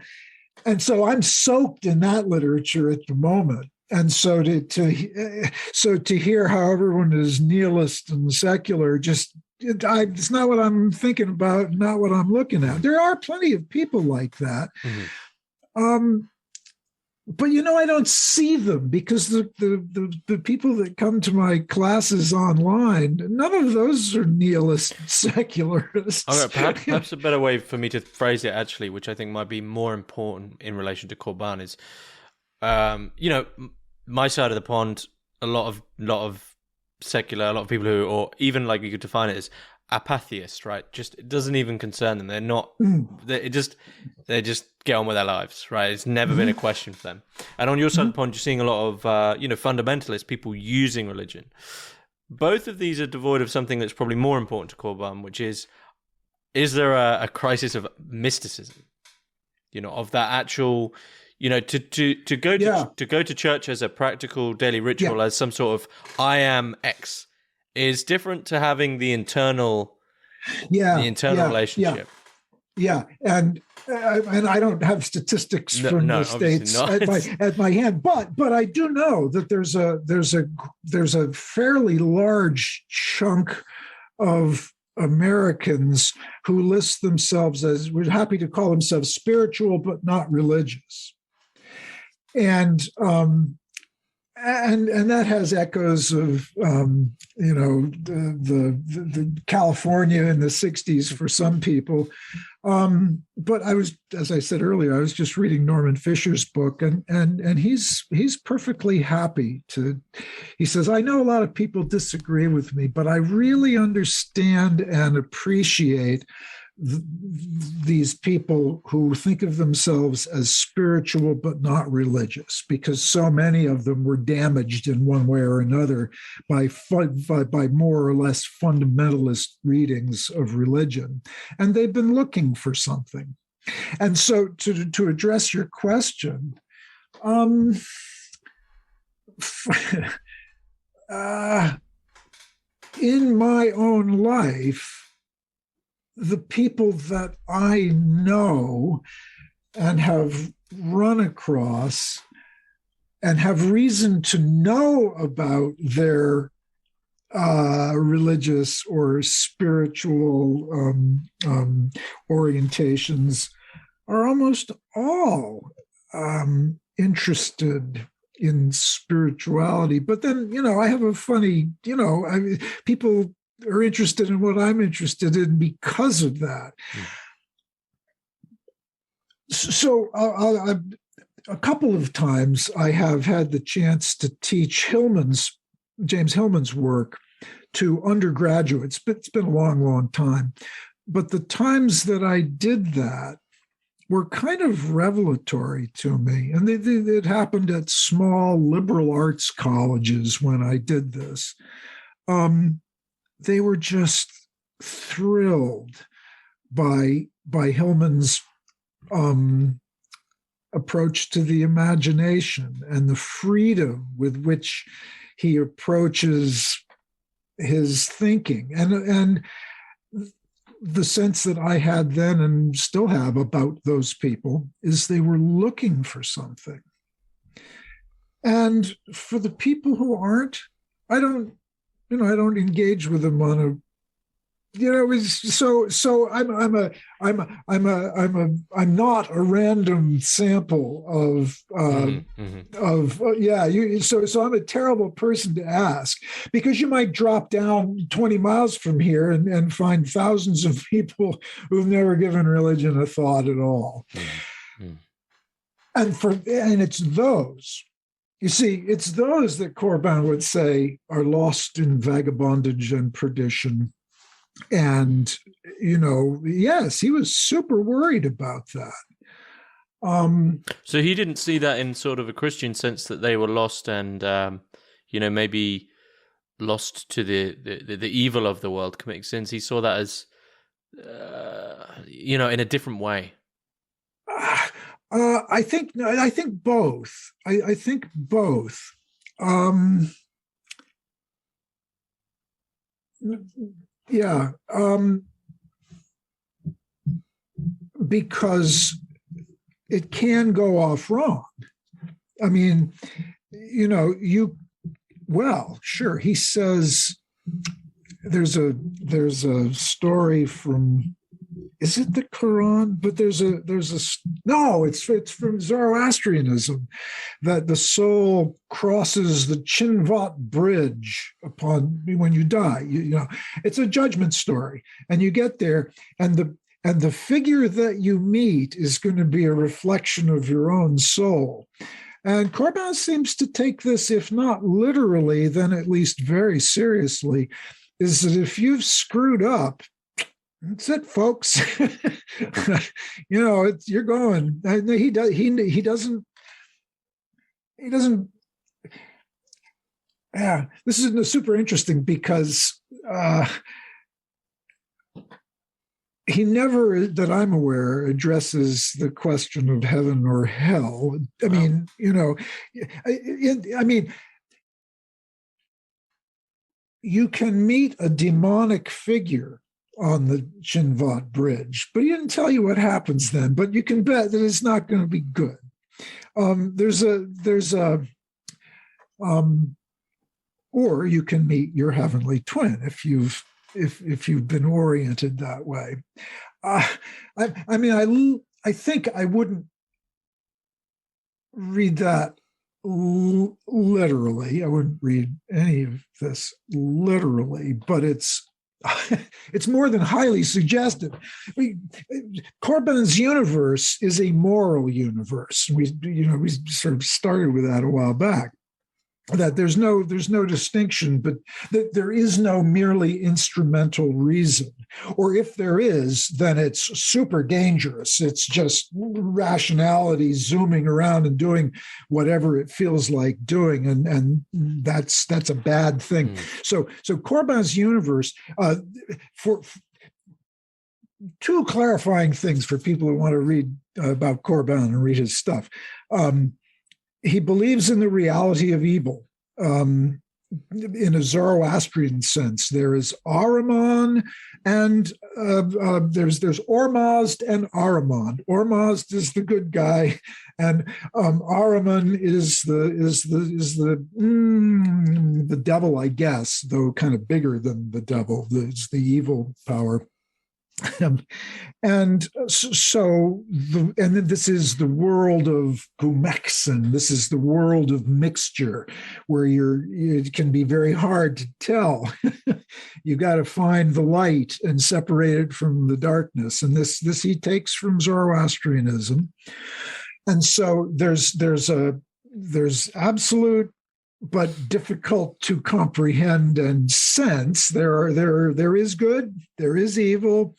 so I'm soaked in that literature at the moment. And so to hear how everyone is nihilist and secular, it's not what I'm thinking about, not what I'm looking at. There are plenty of people like that. Mm-hmm. But I don't see them, because the people that come to my classes online, none of those are nihilist secularists. Okay, perhaps a better way for me to phrase it, actually, which I think might be more important in relation to Corbin, is, my side of the pond, a lot of secular, a lot of people who, or even like you could define it as apatheists, right? Just, it doesn't even concern them. They're not. They just get on with their lives, right? It's never been a question for them. And on your side of the pond, you're seeing a lot of fundamentalist people using religion. Both of these are devoid of something that's probably more important to Corbin, which is there a crisis of mysticism? Of that actual. To go to church as a practical daily ritual, as some sort of I am X, is different to having the internal relationship. Yeah, and I don't have statistics from the States at my hand, but I do know that there's a fairly large chunk of Americans who list themselves as, we're happy to call themselves spiritual but not religious. And and that has echoes of the California in the '60s for some people. But I was, as I said earlier, I was just reading Norman Fisher's book, and he's perfectly happy to. He says, I know a lot of people disagree with me, but I really understand and appreciate these people who think of themselves as spiritual but not religious, because so many of them were damaged in one way or another by more or less fundamentalist readings of religion, and they've been looking for something. And so, to address your question, in my own life, the people that I know and have run across and have reason to know about their religious or spiritual orientations are almost all interested in spirituality. But then, I have a funny, people are interested in what I'm interested in because of that. So a couple of times I have had the chance to teach James Hillman's work to undergraduates, but it's been a long, long time. But the times that I did that were kind of revelatory to me. And it happened at small liberal arts colleges when I did this. They were just thrilled by Hillman's approach to the imagination and the freedom with which he approaches his thinking, and the sense that I had then and still have about those people is they were looking for something. And for the people who aren't, I don't engage with them on a, so I'm not a random sample of so I'm a terrible person to ask, because you might drop down 20 miles from here and find thousands of people who've never given religion a thought at all. And it's those. You see, it's those that Corbin would say are lost in vagabondage and perdition. And, yes, he was super worried about that. So he didn't see that in sort of a Christian sense, that they were lost and, maybe lost to the evil of the world, committing sins. He saw that as, in a different way. I think both. I think both. Because it can go off wrong. I mean, sure. He says there's a story from, is it the Quran? But it's from Zoroastrianism, that the soul crosses the Chinvat bridge when you die. It's a judgment story, and you get there, and the figure that you meet is going to be a reflection of your own soul. And Corbin seems to take this, if not literally, then at least very seriously, is that if you've screwed up, that's it, folks. You're going. He doesn't. Yeah, this is super interesting because he never, that I'm aware, addresses the question of heaven or hell. I mean, you can meet a demonic figure on the Chinvat bridge, but he didn't tell you what happens then. But you can bet that it's not going to be good. Or you can meet your heavenly twin if you've been oriented that way. I think I wouldn't read that literally. I wouldn't read any of this literally, but it's it's more than highly suggestive. Corbin's universe is a moral universe. We sort of started with that a while back. That there's no distinction, but that there is no merely instrumental reason. Or if there is, then it's super dangerous. It's just rationality zooming around and doing whatever it feels like doing, and that's a bad thing. So Corbin's universe, for two clarifying things for people who want to read about Corbin and read his stuff. He believes in the reality of evil in a Zoroastrian sense. There is Ahriman and there's Ormazd and Ahriman. Ormazd is the good guy, and Ahriman is the devil, I guess, though kind of bigger than the devil. It's the evil power. And so, and then this is the world of Gumexen. This is the world of mixture, where it can be very hard to tell. You got to find the light and separate it from the darkness. And this he takes from Zoroastrianism. And so there's absolute but difficult to comprehend and sense. There is good, there is evil.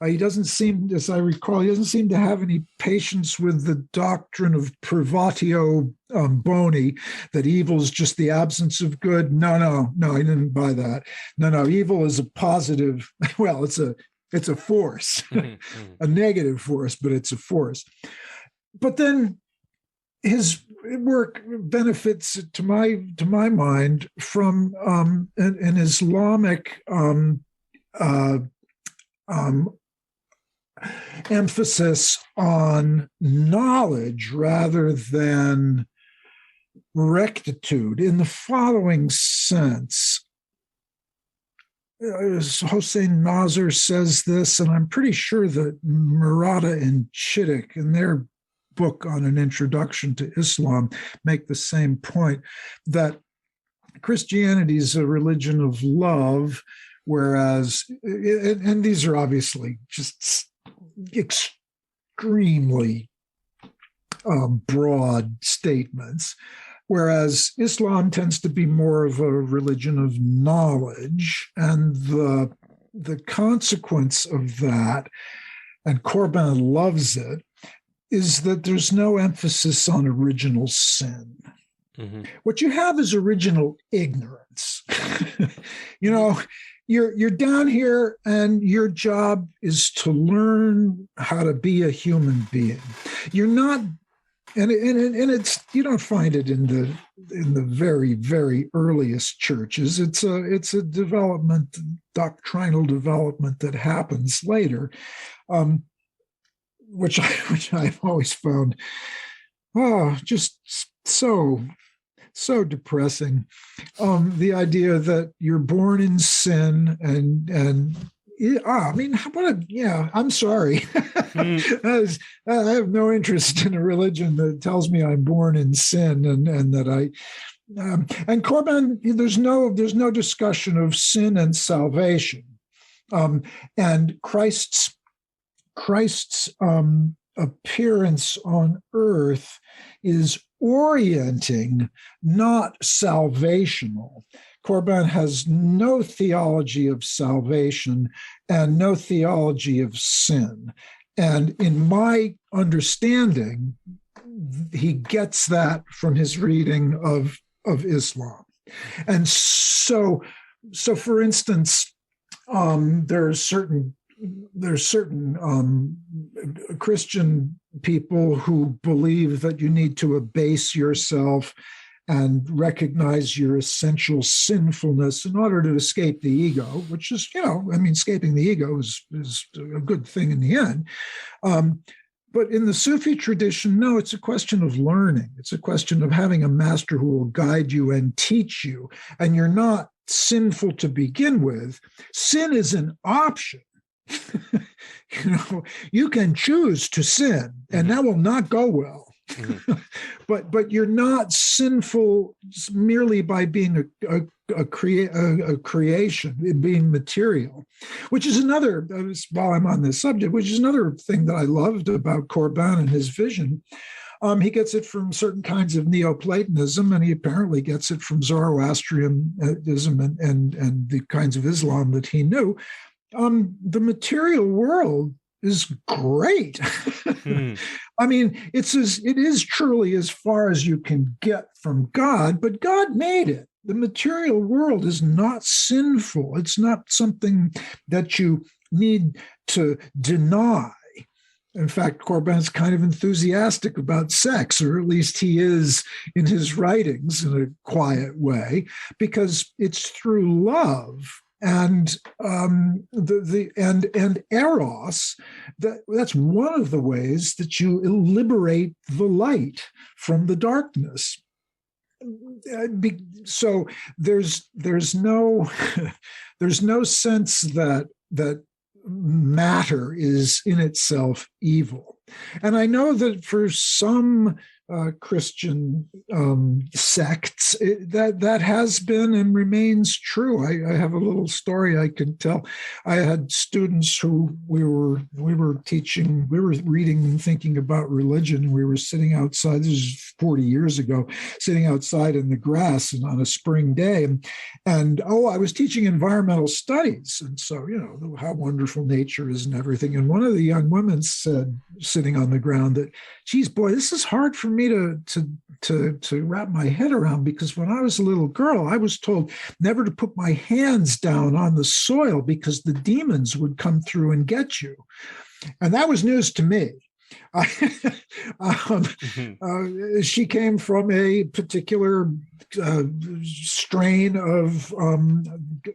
He doesn't seem, as I recall, he doesn't seem to have any patience with the doctrine of privatio boni, that evil is just the absence of good. No, I didn't buy that. No, evil is a positive. Well, it's a force, a negative force, but it's a force. But then his work benefits, to my mind, from an Islamic emphasis on knowledge rather than rectitude, in the following sense. Hossein Nasr says this, and I'm pretty sure that Murata and Chittick, in their book on an introduction to Islam, make the same point, that Christianity is a religion of love, whereas, and these are obviously just extremely broad statements, whereas Islam tends to be more of a religion of knowledge, and the consequence of that, and Corbin loves it, is that there's no emphasis on original sin. Mm-hmm. What you have is original ignorance. You're down here, and your job is to learn how to be a human being. You're not, and it's, you don't find it in the very, very earliest churches. It's a development, doctrinal development that happens later. Which I've always found, just so depressing. The idea that you're born in sin, and I'm sorry. I have no interest in a religion that tells me I'm born in sin, and that and Corbin, there's no discussion of sin and salvation, and Christ's appearance on earth is orienting, not salvational. Corbin has no theology of salvation and no theology of sin. And in my understanding, he gets that from his reading of Islam. And so for instance, there's certain Christian people who believe that you need to abase yourself and recognize your essential sinfulness in order to escape the ego, which is, escaping the ego is a good thing in the end. But in the Sufi tradition, no, it's a question of learning. It's a question of having a master who will guide you and teach you. And you're not sinful to begin with. Sin is an option. You can choose to sin, and that will not go well. Mm-hmm. but you're not sinful merely by being a creation, being material, which is another, while I'm on this subject, which is another thing that I loved about Corbin and his vision. He gets it from certain kinds of Neoplatonism, and he apparently gets it from Zoroastrianism and the kinds of Islam that he knew. The material world is great. I mean, it is truly as far as you can get from God, but God made it. The material world is not sinful. It's not something that you need to deny. In fact, Corbin's kind of enthusiastic about sex, or at least he is in his writings in a quiet way, because it's through love and and eros that's one of the ways that you liberate the light from the darkness. So there's no there's no sense that matter is in itself evil. And I know that for some Christian sects, that has been and remains true. I have a little story I can tell. I had students who we were teaching, we were reading and thinking about religion. We were sitting outside, this is 40 years ago, sitting outside in the grass and on a spring day. And I was teaching environmental studies. And so, how wonderful nature is and everything. And one of the young women said, sitting on the ground, that, geez, boy, this is hard for me to wrap my head around, because when I was a little girl, I was told never to put my hands down on the soil because the demons would come through and get you. And that was news to me. She came from a particular strain of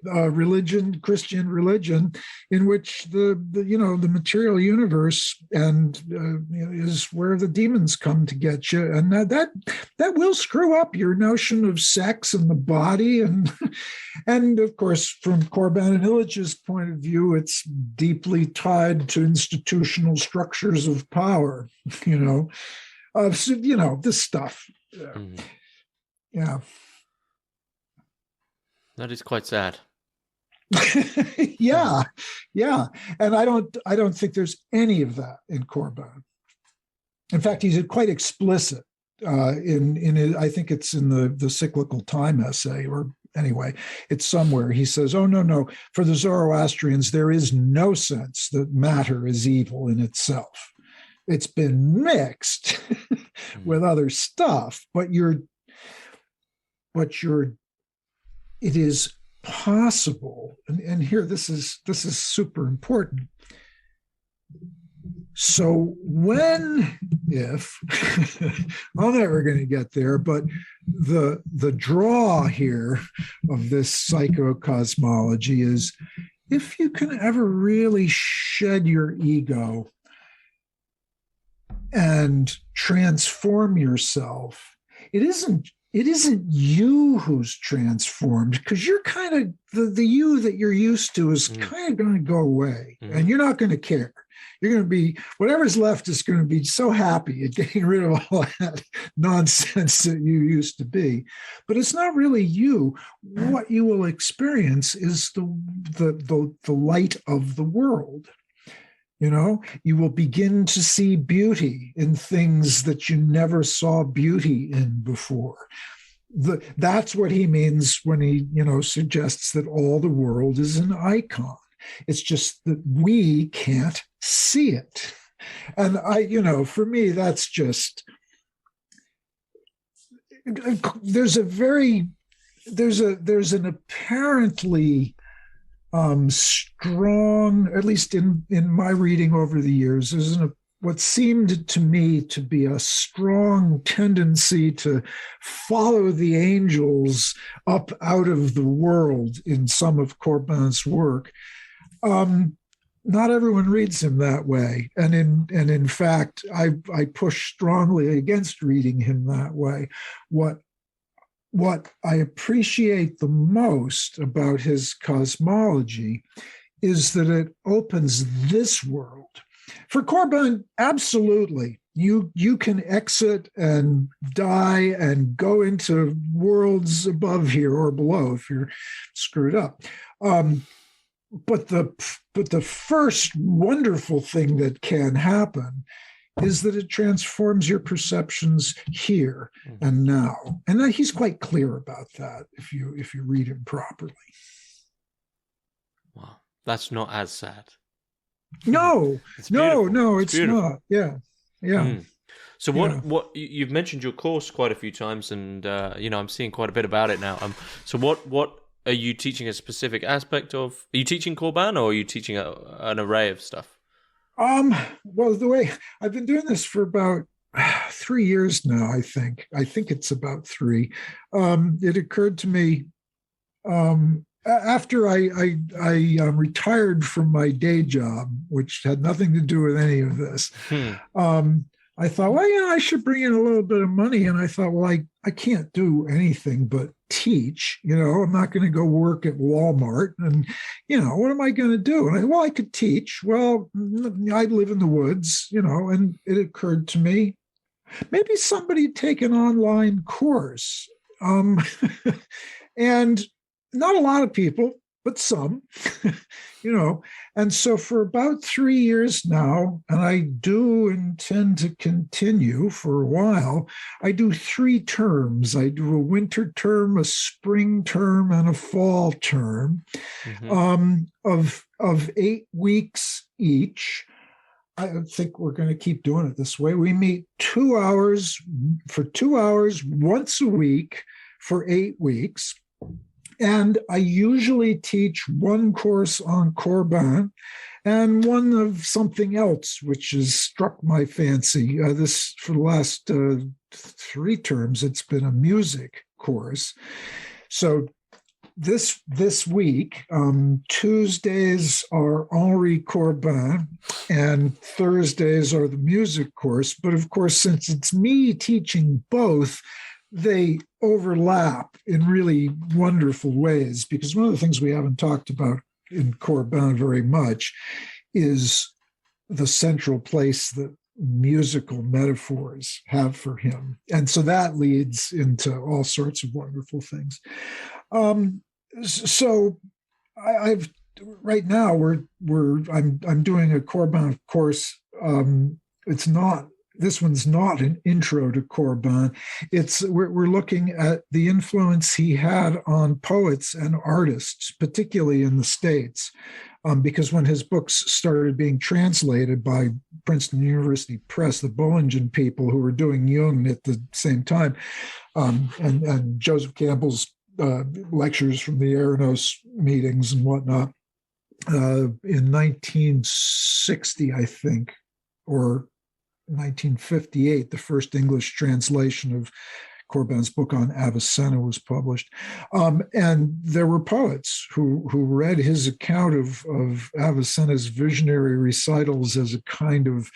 religion, Christian religion, in which the material universe and is where the demons come to get you, and that will screw up your notion of sex and the body, and of course, from Corbin and Illich's point of view, it's deeply tied to institutional structures of power. This stuff. Mm-hmm. Yeah. That is quite sad. Yeah. And I don't think there's any of that in Corbin. In fact, he's quite explicit in I think it's in the Cyclical Time essay, or anyway, it's somewhere. He says, no, for the Zoroastrians, there is no sense that matter is evil in itself. It's been mixed with other stuff, but it is possible. And here, this is super important. So if I'm never going to get there, but the draw here of this psychocosmology is, if you can ever really shed your ego and transform yourself, it isn't you who's transformed, because you're kind of the you that you're used to is kind of going to go away, and you're not going to care. You're going to be, whatever's left is going to be so happy at getting rid of all that nonsense that you used to be. But it's not really you. What you will experience is the light of the world. You will begin to see beauty in things that you never saw beauty in before. That's what he means when he, suggests that all the world is an icon. It's just that we can't see it. And for me, that's just, there's an apparently strong, at least in my reading over the years, there's what seemed to me to be a strong tendency to follow the angels up out of the world in some of Corbin's work. Not everyone reads him that way, and in fact, I push strongly against reading him that way. What I appreciate the most about his cosmology is that it opens this world. For Corbin, absolutely, You can exit and die and go into worlds above here or below if you're screwed up. But the first wonderful thing that can happen is that it transforms your perceptions here and now. And he's quite clear about that if you read him properly. Wow, that's not as sad. No, it's not. Yeah. So what you've mentioned your course quite a few times, and I'm seeing quite a bit about it now. So what are you teaching a specific aspect of? Are you teaching Corbin, or are you teaching an array of stuff? Well, the way I've been doing this for about 3 years now, I think it's about 3. It occurred to me after I retired from my day job, which had nothing to do with any of this. I thought, well, I should bring in a little bit of money. And I thought, well, I can't do anything but teach. I'm not going to go work at Walmart. And, what am I going to do? And I could teach. Well, I live in the woods, and it occurred to me, maybe somebody take an online course. And not a lot of people, but some, And so for about 3 years now, and I do intend to continue for a while, I do 3 terms. I do a winter term, a spring term, and a fall term of 8 weeks each. I think we're going to keep doing it this way. We meet 2 hours once a week for 8 weeks. And I usually teach one course on Corbin and one of something else, which has struck my fancy. This, for the last 3 terms, it's been a music course. So this week, Tuesdays are Henry Corbin and Thursdays are the music course. But of course, since it's me teaching both, they overlap in really wonderful ways, because one of the things we haven't talked about in Corbin very much is the central place that musical metaphors have for him. And so that leads into all sorts of wonderful things. So I've right now I'm doing a Corbin course. This one's not an intro to Corbin. We're looking at the influence he had on poets and artists, particularly in the States, because when his books started being translated by Princeton University Press, the Bollingen people who were doing Jung at the same time, and Joseph Campbell's lectures from the Eranos meetings and whatnot, in 1960, I think, or 1958, the first English translation of Corbin's book on Avicenna was published. And there were poets who read his account of Avicenna's visionary recitals as a kind of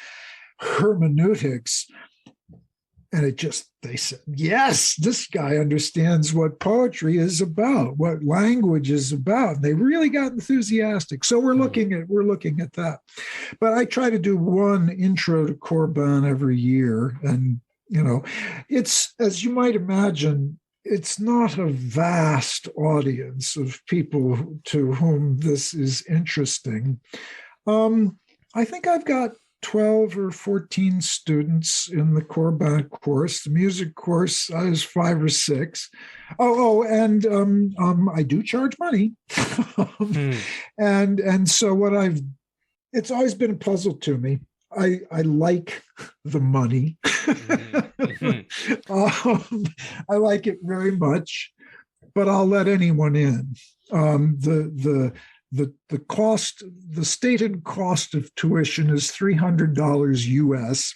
hermeneutics. And they said, yes, this guy understands what poetry is about, what language is about. And they really got enthusiastic. So we're looking at that. But I try to do one intro to Corbin every year. And, it's, as you might imagine, it's not a vast audience of people to whom this is interesting. I think I've got 12 or 14 students in the Corbin course. The music course is 5 or 6. And I do charge money. And so it's always been a puzzle to me. I like the money. I like it very much, but I'll let anyone in. The cost, the stated cost of tuition is $300 US.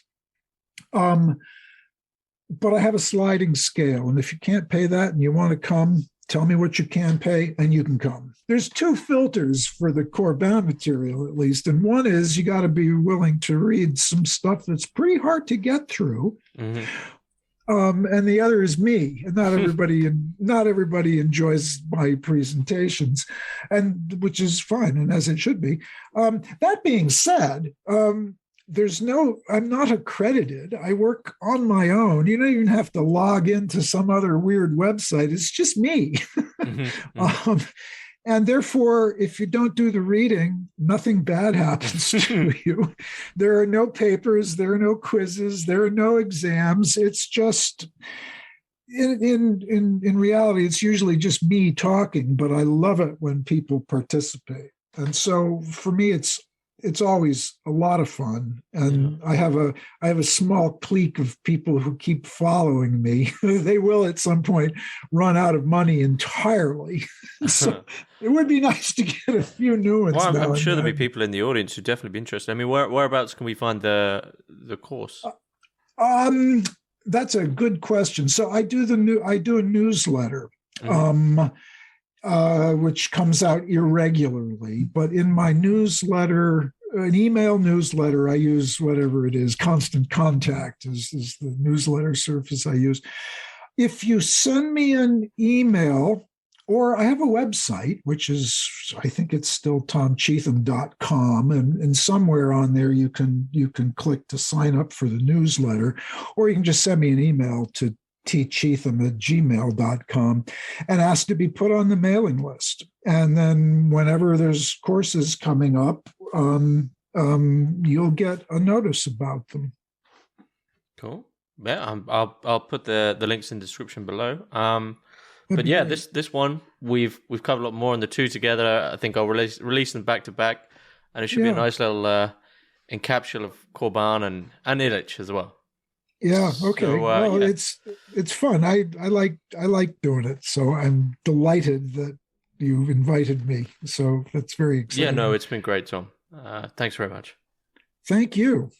But I have a sliding scale. And if you can't pay that and you want to come, tell me what you can pay and you can come. There's 2 filters for the Corbin material, at least. And one is you got to be willing to read some stuff that's pretty hard to get through. Mm-hmm. And the other is me. And not everybody enjoys my presentations, and which is fine, and as it should be. That being said, I'm not accredited. I work on my own. You don't even have to log into some other weird website. It's just me. And therefore, if you don't do the reading, nothing bad happens to you. There are no papers, there are no quizzes, there are no exams. It's just, in reality, it's usually just me talking, but I love it when people participate. And so for me, it's always a lot of fun, and I have a small clique of people who keep following me. They will at some point run out of money entirely, so it would be nice to get a few new ones. Well, I'm sure there'll be people in the audience who'd definitely be interested. I mean, whereabouts can we find the course? That's a good question. So I do a newsletter. Which comes out irregularly. But in my newsletter, an email newsletter, I use whatever it is. Constant Contact is the newsletter service I use. If you send me an email, or I have a website, which is, I think it's still tomcheetham.com, and somewhere on there you can click to sign up for the newsletter, or you can just send me an email to tcheetham@gmail.com and ask to be put on the mailing list. And then whenever there's courses coming up, you'll get a notice about them. Cool. Yeah, I'll put the links in the description below. But yeah, this one we've covered a lot more on the two together. I think I'll release them back to back, and it should be a nice little encapsule of Corbin and Illich as well. Yeah. Okay. So, it's fun. I like doing it. So I'm delighted that you've invited me. So that's very exciting. Yeah. No, it's been great, Tom. Thanks very much. Thank you.